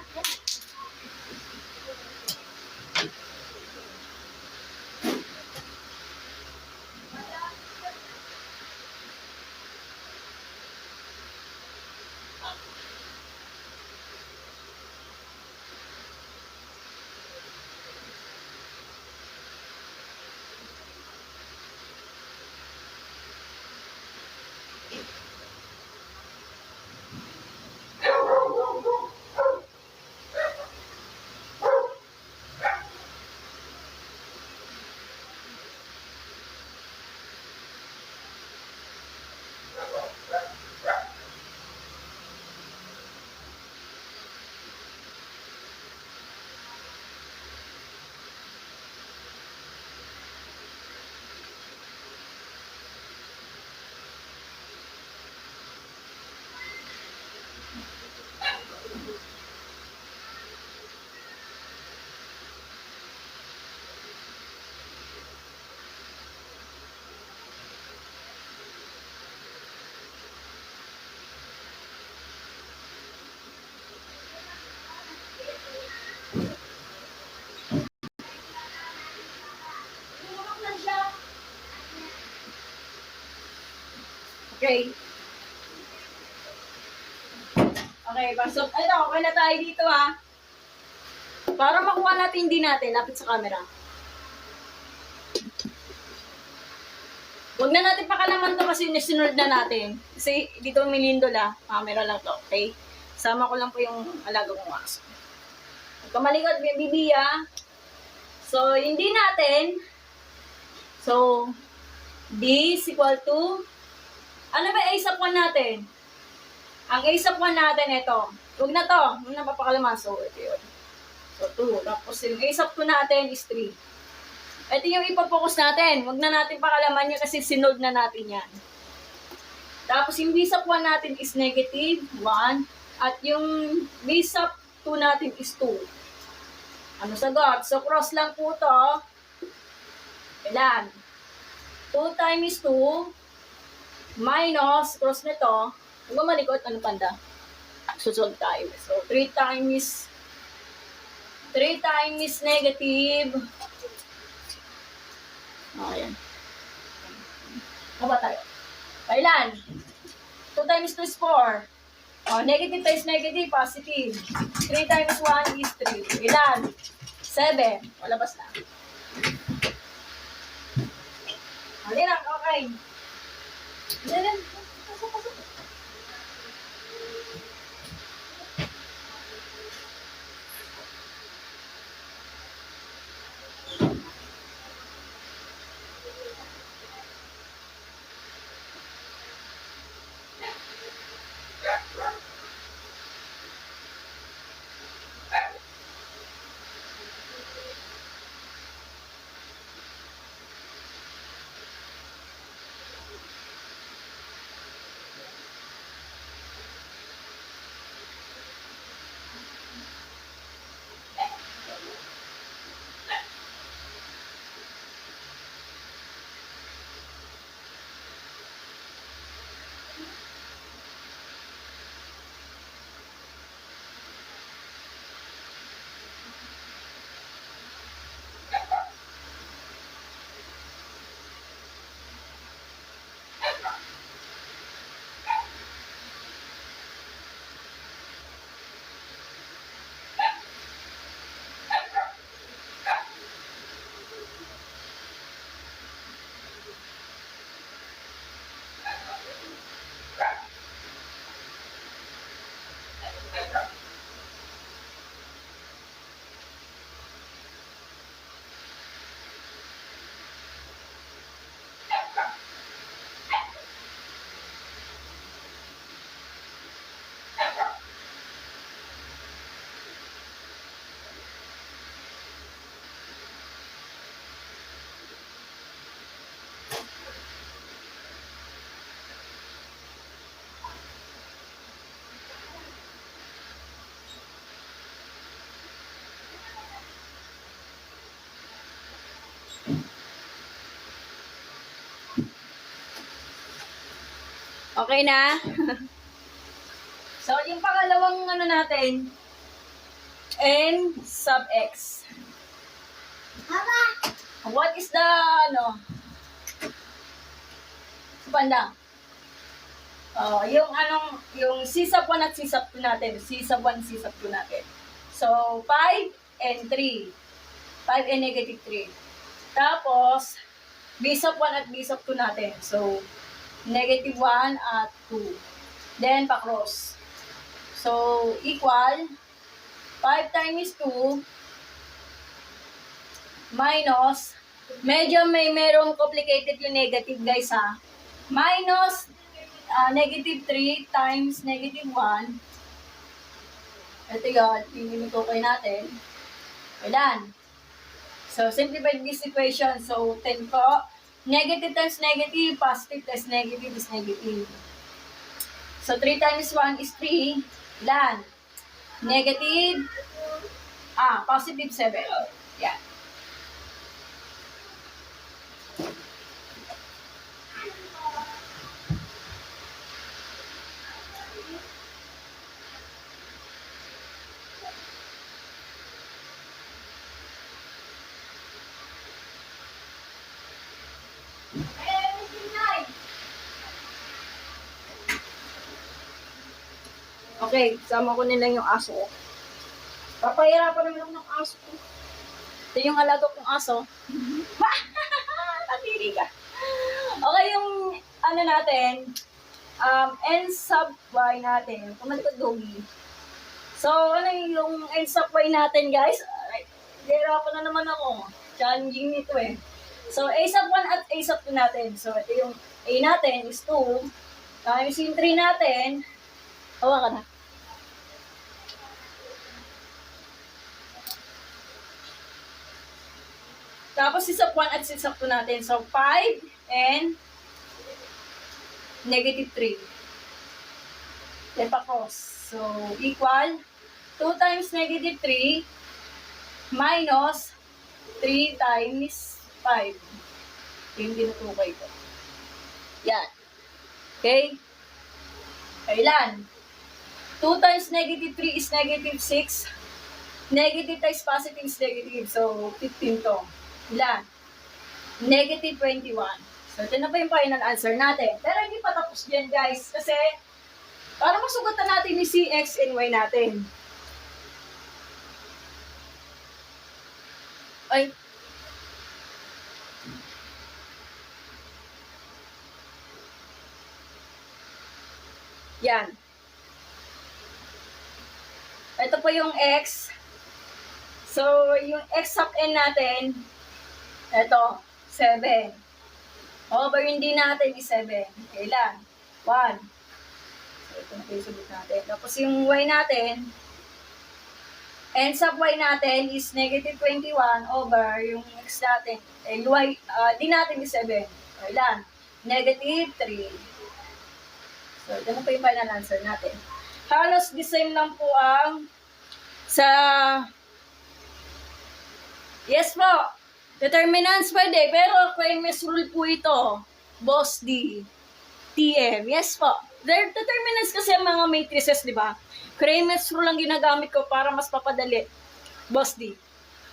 Okay? Okay, pasok. Ito, okay na tayo dito ha. Para makuha natin hindi natin, lapit sa camera. Huwag na natin pakalaman to kasi sinunod na natin. Kasi dito milindol camera lang to, okay? Sama ko lang po yung alaga kong aso. Huwag ka malikot, baby So, hindi natin. So, D is equal to, ano ba A sub 1 natin? Ang A sub 1 natin, ito. Huwag na to. Huwag na papakalaman. So, ito yun. So, 2. Tapos, yung A sub 2 natin is 3. Ito yung ipopokus natin. Huwag na natin pakalaman niya kasi sinold na natin yan. Tapos, yung B sub 1 natin is negative 1. At yung B sub 2 natin is 2. Ano sagot? So, cross lang po to. Ilan? 2 times 2 minus, cross nito, huwag malikot, ano panda? Susod tayo. So, 3 times negative. Ayan. Ano ba tayo? Kailan? 2 times 2 is 4. Negative times negative, positive. 3 times 1 is 3. Ilan? 7. Malabas na. Halina, okay. Halina. Pasok, pasok. Okay na? So, yung pangalawang ano natin, N sub X.
Papa!
What is the, banda? Yung C sub 1 at C sub 2 natin. C sub 1, C sub 2 natin. So, 5 and 3. 5 and negative 3. Tapos, B sub 1 at B sub 2 natin. So, negative 1 at 2. Then, pa-cross. So, equal 5 times 2 minus, medyo merong complicated yung negative guys ha. Minus negative 3 times negative 1. Ito yun, pinimitukoy natin. Ilan? So, simplify this equation. So, 10 po. Negative times negative, positive times negative is negative. So, 3 times 1 is 3. Ilan? Negative, positive 7. Yan. Okay, sama ko nila yung aso ko. Papahirapan naman ako ng aso ko. Ito yung alaga kong aso. Tatiri ka. Okay, yung ano natin, end sub y natin. Kumalikod doggy. So, ano yung end sub y natin, guys? Hirapan na naman ako. Challenging nito eh. So, a sub 1 at a sub 2 natin. So, ito yung a natin is 2 times yung 3 natin. Hawa ka na. Tapos, si sub 1 at si sub 2 natin. So, 5 and negative 3. Then, pa-cross. So, equal 2 times negative 3 minus 3 times 5. Yung dinutukay ko. Yan. Okay? Kailan? 2 times negative 3 is negative 6. Negative times positive is negative. So, 15 to. Ilan? Negative 21. So, ito na pa yung final answer natin. Pero hindi pa tapos dyan, guys. Kasi, para masugatan natin yung CX and Y natin. Ay. Yan. Ito po yung X. So, yung X sub N natin, ito, 7. Over yung D natin is 7. Kailan? 1. So, ito na po yung sagot natin. Tapos yung Y natin, N sub Y natin is negative 21 over yung X natin. D natin is 7. Kailan? Negative 3. So, ito na po yung final answer natin. Halos the same lang po ang sa... Yes po, determinants pwede, pero Cramer's rule po ito. Boss D. TM. Yes po. Determinants kasi ang mga matrices, di ba? Cramer's rule ang ginagamit ko para mas papadali. Boss D.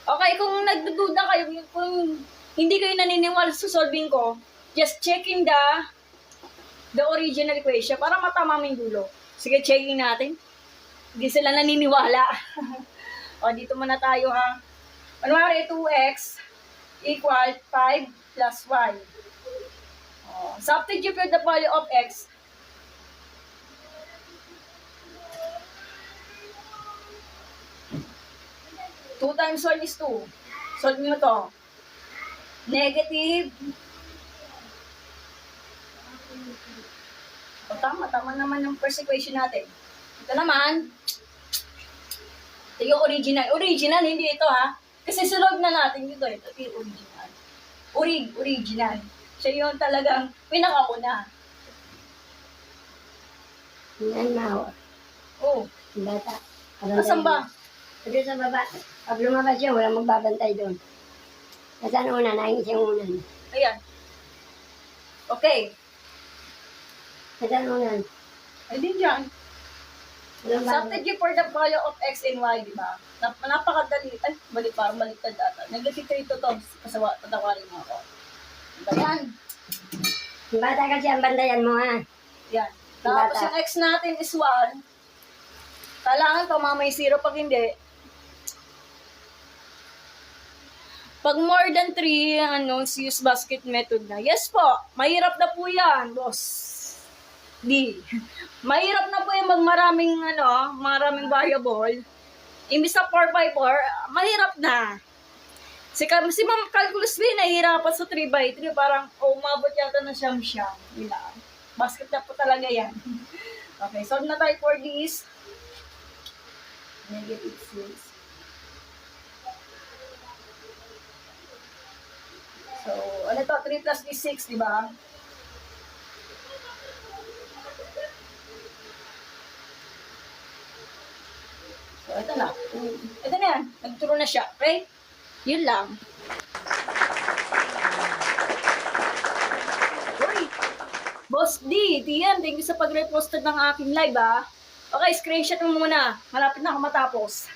Okay, kung nagdududa kayo, kung hindi kayo naniniwala sa solving ko, just checking the original equation para matama mo yung dulo. Sige, checking natin. Hindi sila naniniwala. O, dito muna tayo ha. Kunwari, 2x equal 5 plus y. O, substitute the value of x. Two times 1 is 2. Solve mo to. Negative. O, tama naman yung first equation natin. Ito naman, ito yung original. Original, hindi ito ha. Kasi sunod na natin dito. Ito yung original. Original. Siya yung talagang pinakauna.
Yan na.
Oh.
Bata.
Asan ba?
Doon sa baba. Pag lumabas siya, walang magbabantay doon. Nasaan una? Nangis yung unan.
Ayan. Okay.
Nasaan unan?
Ay, din dyan. Substitute for the value of x and y, di ba? Napakadali. Ay, parang baliktad ata. Negative 3 to. Patawarin mo ako. Diba yan?
Bata kasi ang bandayan mo ha.
Yan. Tapos yung x natin is 1. Kailangan tumama yung 0 pag hindi. Pag more than 3, use basket method na. Yes po, mahirap na po yan, boss. D. Mahirap na po yung maraming variable. Imbis na 4x4, mahirap na. Si Ma'am Calculus B, nahihirapan sa 3x3. Parang, umabot yata na siyam-siyam. Basket na po talaga yan. Okay, solve na tayo for this. Negative 6. So, ano to? 3 plus is 6, di ba? So, ito na. Ito na yan. Nagturo na siya. Okay? Yun lang. Uy! Boss D, Tian, thank you sa pag-reposted ng aking live, ha? Okay, screenshot mo muna. Malapit na ako matapos.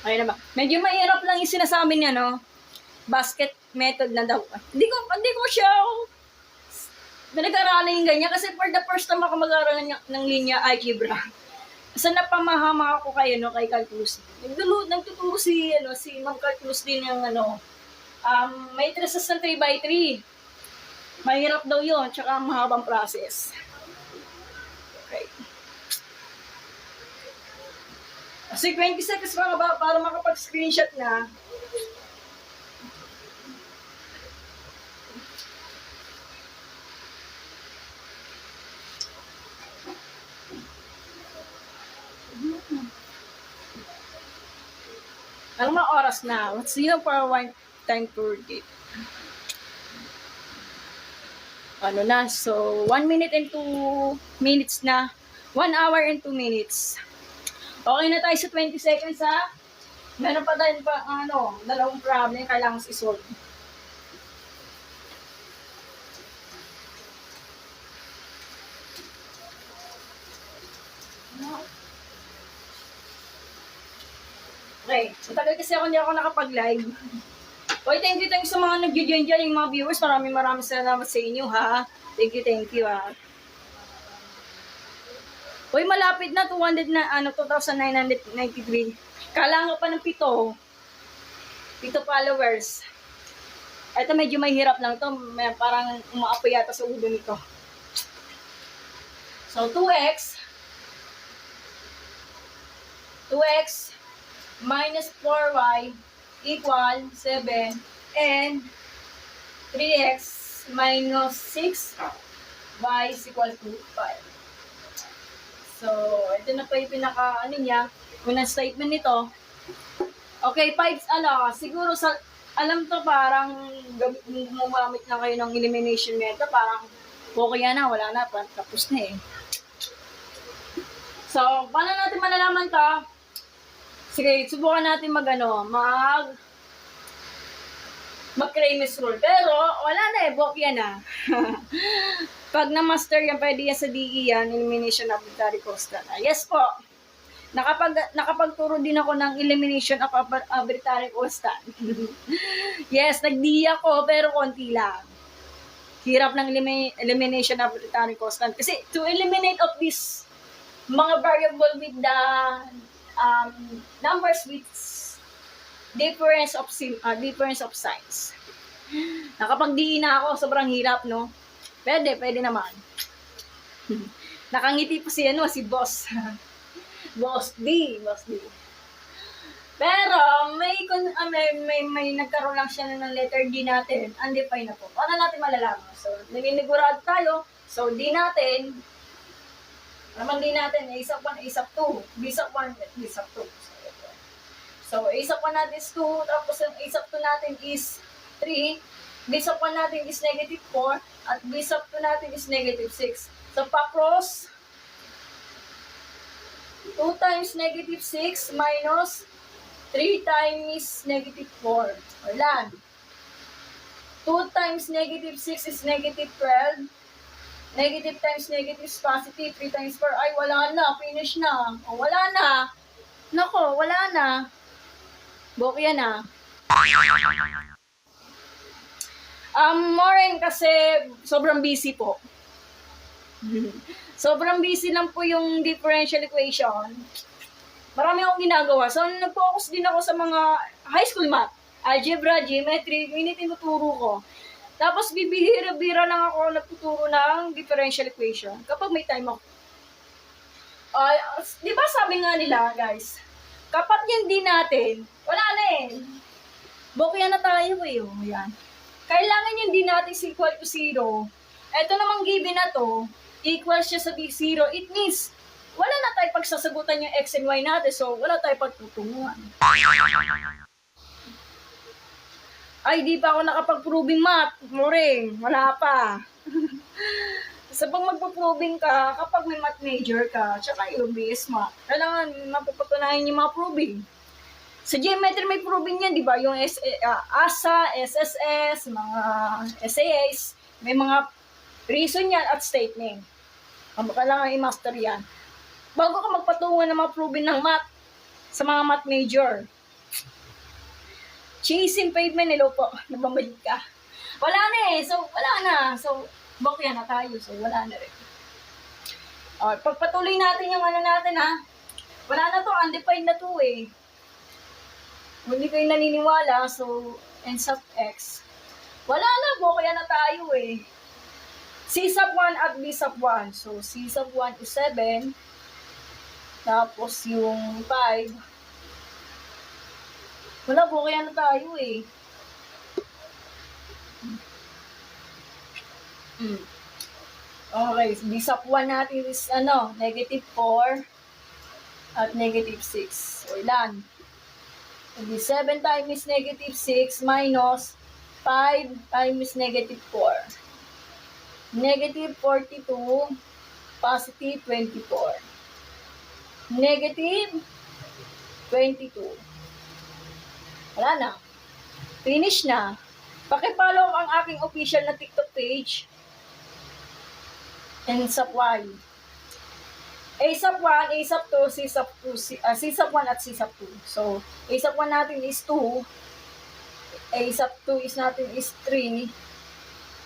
Ayun naman. Medyo mahirap lang yung sinasabi niya, no? Basket method na daw. Hindi ko siya pinag-aralan yung ganyan kasi for the first time ako mag-aralan ng linya algebra. Sa napamahama ako kay calculus. Nagtuturo si Ma'am Calculus din ng matrices ng 3x3. Mahirap daw 'yon, tsaka mahabang process. Okay. Kasi 20 seconds para makapag-screenshot na. Anong mga oras na? What's yung for one time per day? Ano na? So, 1 minute and 2 minutes na. 1 hour and 2 minutes. Okay na tayo sa 20 seconds, ha? Meron pa tayo dalawang problem kailangan i-solve. Okay. Matagal kasi hindi ako nakapag-live. Okay, thank you sa mga nag-join dyan, yung mga viewers. Maraming salamat sa inyo, ha. Thank you, ha. Uy, malapit na 2,993. Kailangan ko pa ng 7 followers. Ito medyo mahirap lang to. Parang umaapoy yata sa ulo nito. So, 2x minus 4y equal 7 and 3x minus 6y is equal to 5. So, ito na pa yung unang statement nito. Okay, 5, siguro alam to parang gumamit na kayo ng elimination method, parang okay na, wala na, tapos na eh. So, paano natin malalaman to? Sige, subukan natin mag-Cramer's rule. Pero, wala na eh, bokya na. Pag na-master yan, pwede yan sa DE yan, elimination arbitrary constant. Yes po. Nakapagturo din ako ng elimination of arbitrary constant. Yes, nag-DE ako, pero konti lang. Hirap ng elimination of arbitrary constant. Kasi, to eliminate of this mga variable with the numbers with difference of signs. Nakapag-DE na ako, sobrang hirap, no? Pwede naman. Nakangiti pa si boss. Boss D. Pero, may nagkaroon lang siya ng letter D natin. Undefined na po. Paano natin malalaman? So, naginigurado tayo. So, D natin, naman din natin, A sub 1, A sub 2, B sub 1, B sub 2. So, A sub 1 natin is 2, tapos yung A sub 2 natin is 3, B sub 1 natin is negative 4, at B sub 2 natin is negative 6. So, pa-cross, 2 times negative 6 minus 3 times negative 4. Wala. 2 times negative 6 is negative 12. Negative times negative is positive. 3 times 4. Ay, wala na. Finish na. O, wala na. Nako, wala na. Bokya na. Moring kasi sobrang busy po. Sobrang busy lang po yung differential equation. Marami akong ginagawa. So, nag-focus din ako sa mga high school math. Algebra, geometry, yun yung tinuturo ko. Tapos, bibihira-bira lang ako nagtuturo ng differential equation kapag may time ako. Di ba sabi nga nila, guys, kapag yung D natin, wala na eh. Bokya na tayo eh. Yan. Kailangan yung D natin is equal to 0. Ito namang given na to, equal siya sa B0. It means, wala na tayo pagsasagutan yung X and Y natin. So, wala tayo pagtutunguhan. Ay, di pa ako nakapag-proving math. Moring, wala pa. Sa pag magpo-proving ka, kapag may math major ka, tsaka yung BS math, kailangan mapapatunayan yung mga proving. Sa geometry may proving yan, di ba? Yung ASA, SSS, mga SAS, may mga reason yan at statement. Kailangan i-master yan. Bago ka magpatungo ng mga proving ng math sa mga math major. Chasing pavement, hello po. Nabamalik ka. Wala na eh. So, wala na. So, bakya na tayo. So, wala na rin. Pagpatuloy natin yung ano natin ha. Wala na to. Undefined na to eh. Kung hindi kayo naniniwala, so, n sub x. Wala na. Bakya na tayo eh. C sub 1 at B sub 1. So, C sub 1 is 7. Tapos, yung 5. Wala, bakya na tayo eh. Okay, B sub 1 natin is negative 4 at negative 6. So, ilan? Hindi 7 times negative 6 minus 5 times negative 4. Negative 42, positive 24. Negative 22. Wala na. Finish na. Pakipollow ang aking official na TikTok page. N sub Y. A sub 1, A sub 2, C sub 2, C sub 1 at C sub 2. So, A sub 1 natin is 2. A sub 2 is natin is 3.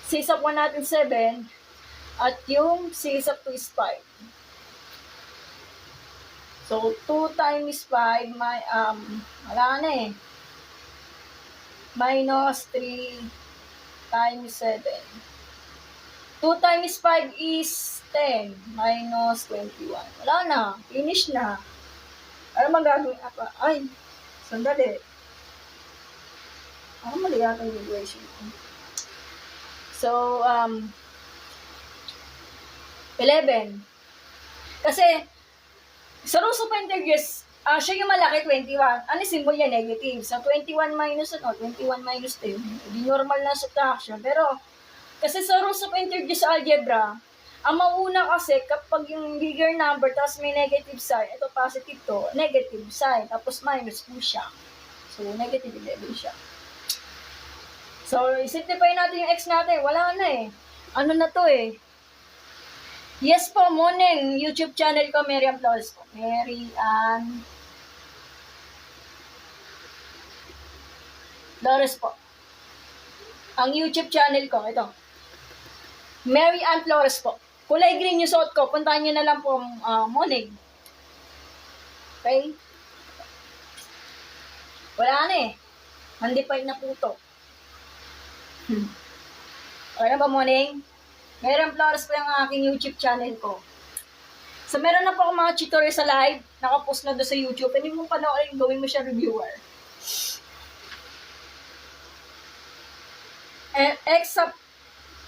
C sub 1 natin 7. At yung C sub 2 is 5. So, 2 times 5, wala na eh. Minus 3 times 7. 2 times 5 is 10. Minus 21. Wala na. Finish na. Ano magagawin ako? Ay, sandali. Mali yata yung equation ko. So, 11. Kasi, sa rules of integers, siya yung malaki, 21. Ano symbol niya? Negative. So, 21 minus 21 minus 10. Hindi normal na subtraction. Pero, kasi sa rules of integers sa algebra, ang mauna kasi kapag yung bigger number tapos may negative sign, ito positive to, negative sign, tapos minus po siya. So, negative 11 siya. So, simplify natin yung x natin. Wala na eh. Ano na to eh? Yes po, morning. YouTube channel ko, Mary Ann Flores po. Mary Ann Flores po. Ang YouTube channel ko, ito. Mary Ann Flores po. Kulay green yung suot ko. Puntahan nyo na lang po morning. Okay? Wala na eh. Undefined na po ito. Okay na ba morning? Mary Ann Flores po yung aking YouTube channel ko. So, meron na po akong mga tutorial sa live. Nakapost na doon sa YouTube. Pwede mong panoorin, gawin mo siya reviewer.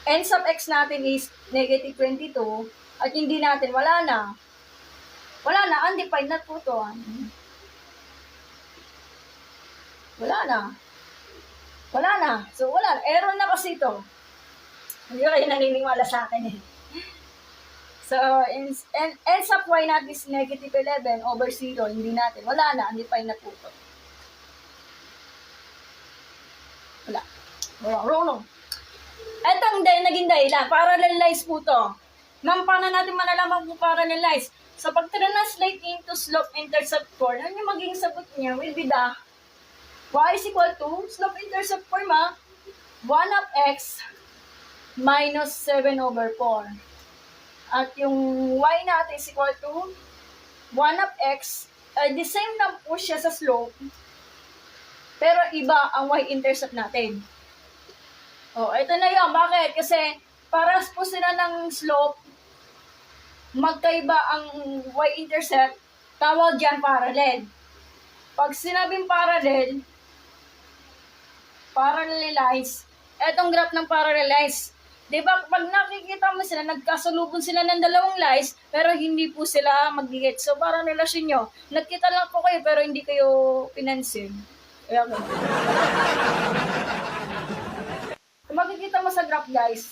N sub x natin is negative 22. At yung D natin, wala na. Wala na, undefined na po ito. Wala na. Wala na. So, wala. Error na kasi ito. Hindi kayo naniniwala sa akin eh. So, n sub y natin is negative 11 over 0. Hindi natin. Wala na. Undefined na po ito. Wala. Wrong. Etong naging dahilan. Parallelize po ito. Ma'am, paano natin malalaman kung parallelize? So, pag translate into slope-intercept form, ano yung magiging sagot niya will be the y is equal to slope-intercept form 1 of x minus 7 over 4. At yung y natin is equal to 1 of x, the same lang po siya sa slope, pero iba ang y-intercept natin. Oh, ito na yun. Bakit? Kasi paras po sila ng slope, magkaiba ang y-intercept, tawag dyan parallel. Pag sinabing parallelize, etong graph ng parallelize, di ba, pag nakikita mo sila, nagkasalubong sila ng dalawang lines, pero hindi po sila mag-get. So, parang relasyon nyo, nagkita lang po kayo, pero hindi kayo pinansin. Kaya kung makikita mo sa graph, guys,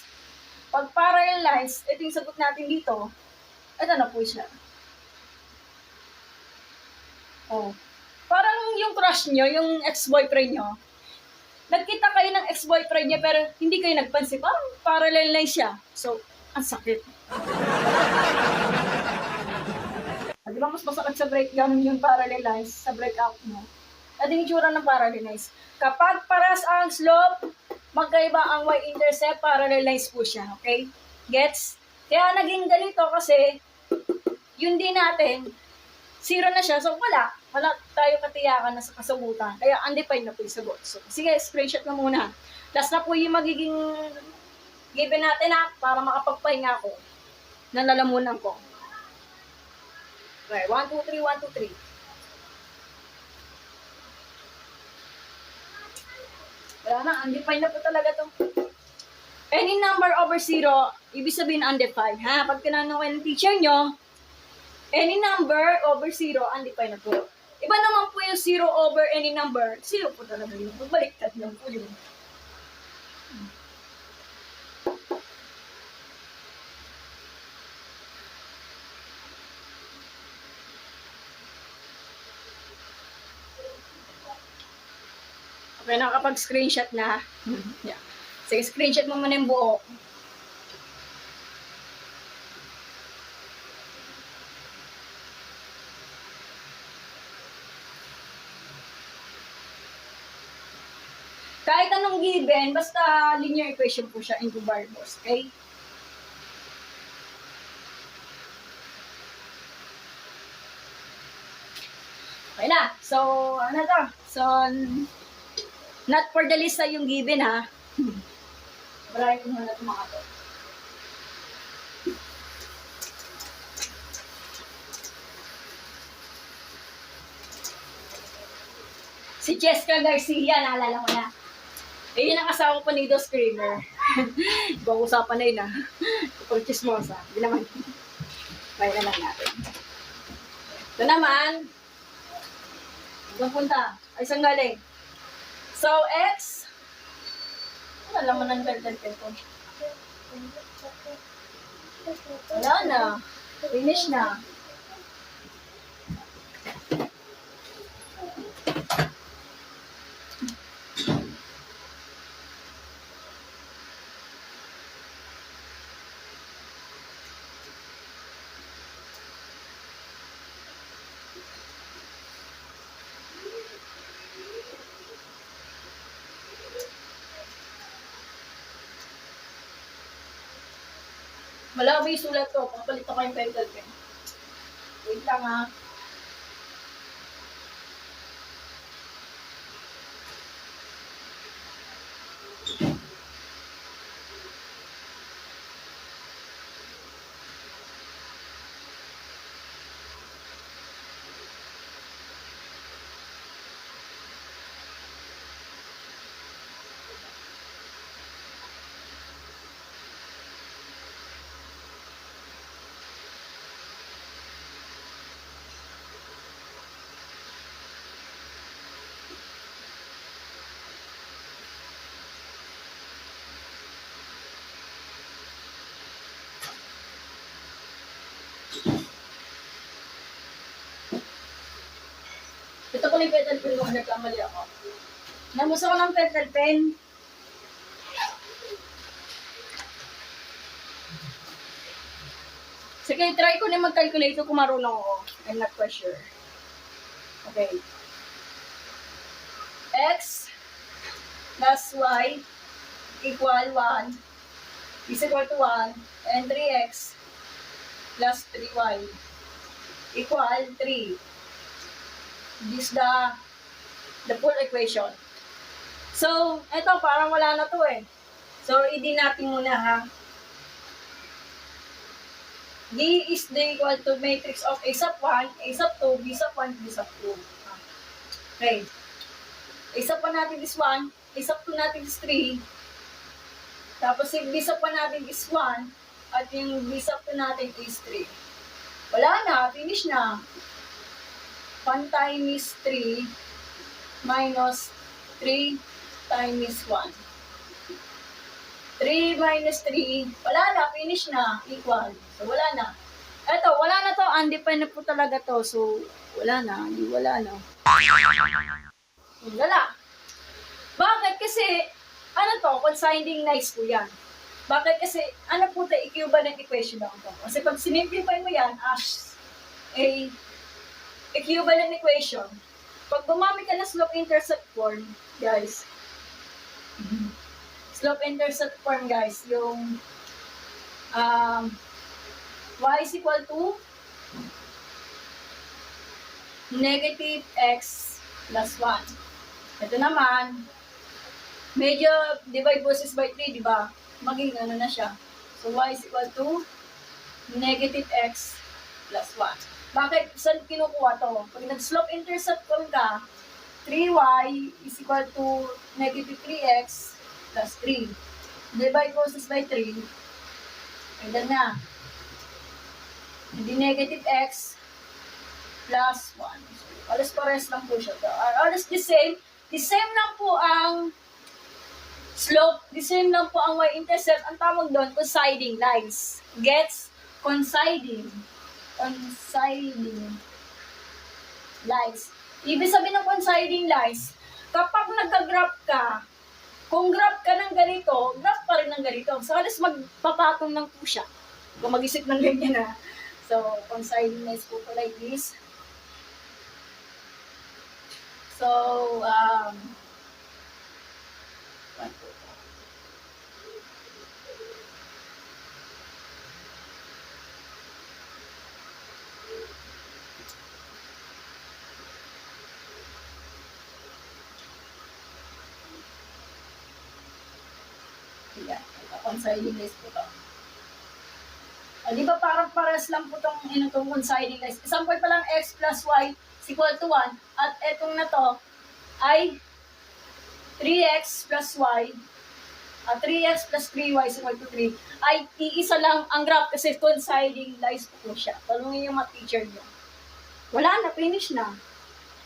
pag parallelize, ito yung sagot natin dito, ito na po siya. Oh. Parang yung crush nyo, yung ex-boyfriend nyo, nagkita kayo ng ex-boyfriend niya pero hindi kayo nagpansin. Parang parallelize siya. So, ang sakit. Di ba mas masakit sa breakdown yung parallelize sa breakout mo? At yung itsura ng parallelize. Kapag paras ang slope, magkaiba ang y-intercept, parallelize po siya. Okay? Gets? Kaya naging ganito kasi, yun din natin, zero na siya. So, wala. Wala tayo katiyakan na sa kasagutan. Kaya, undefined na po yung sagot. So, sige, screenshot na muna. Last na po yung magiging given natin para makapagpahinga ako. Nalalamunan ko. Okay, 1, 2, 3, 1, 2, 3. Wala na, undefined na po talaga to. Any number over 0, ibig sabihin undefined. Ha? Pag tinanong ko ng teacher nyo, any number over 0, undefined na po. Iba naman po yung 0 over any number. 0 po talaga yun. Baliktad lang po yun. Okay, nakakapag-screenshot na. Yeah. Sige, screenshot mo muna yung buo. Kahit anong given, basta linear equation po siya into variables, okay? Okay na. So, ano to? So, not for the list yung given, ha? Maraming ko muna ito mga to. Si Cheska Garcia, naalala mo na. Eh, yun ang asawa ko ni Do Screamer. Ibang usapan na yun, ha? Kapag chismosa. Hindi naman. Kaya na lang natin. Ito naman. Ibang punta. Ay, saan galing? So, X. Ano naman ang dagdag ko? Wala na. Finish na. Malabo yung sulat ko. Papalit ako yung pencil pen. Wait lang, ha. Ito ko yung pencil pen ko. Nagkamali ako. Namusa ko ng pencil pen. Sige, try ko na mag-calculate kung marunong ako. I'm not quite sure. Okay. X plus Y equal 1 is equal to 1 and 3x plus 3y equal 3. This is the full equation. So, eto parang wala na to eh. So, i-din natin muna ha. D is the equal to matrix of A sub 1, A sub 2, B sub 1, B sub 2. Okay. A sub 1 natin is 1, A sub 2 natin is 3. Tapos yung B sub 1 natin is 1, at yung B sub 2 natin is 3. Wala na, finish na. 1 times 3 minus 3 times 1. 3 minus 3, wala na, finish na, equal. So, wala na. Eto, wala na to, undefined na po talaga to. So, wala na, hindi wala na. Wala. Bakit? Kasi, ano to, consigning nice po yan. Bakit? Kasi, ano po ito, equivalent equation lang to. Kasi pag sinimplify mo yan, as a equivalent equation, pag gumamit ka ng slope-intercept form, guys, slope-intercept form, guys, yung y is equal to negative x plus 1. Ito naman, medyo divide boses by 3, di ba? Maging ano na siya. So, y is equal to negative x plus 1. Bakit? Saan kinukuha to? Pag nag-slope-intercept form ka, 3y is equal to negative 3x plus 3. Divide boses by 3. Ayan na. Hindi negative x plus 1. Alas pares lang po siya. Alas the same. The same lang po ang slope. The same lang po ang y-intercept. Ang tawag doon, coinciding lines. Gets? Coinciding lines. Ibig sabihin ng coinciding lines, kapag nagka-graph ka, kung graph ka ng ganito, graph pa rin ng ganito. So, alas magpapatong ng po siya. Kung mag-isip ng ganyan na. So, coinciding lines po like this. So, yan, coinciding lines po to. Di ba parang pares lang po itong coinciding lines. Example pa lang x plus y is equal to 1. At etong na to ay 3x plus y. 3x plus 3y is equal to 3. Ay iisa lang ang graph kasi coinciding lines po siya. Tanungin yung mga teacher niyo. Wala na, finish na.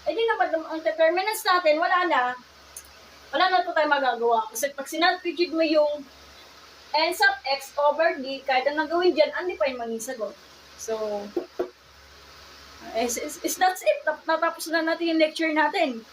Di naman ang determinants natin, wala na po tayo magagawa. Kasi pag sinalpigid mo yung n sub x over d, kahit ang nagawin dyan, hindi pa yung manisagot. So, that's it. Natapos na natin yung lecture natin.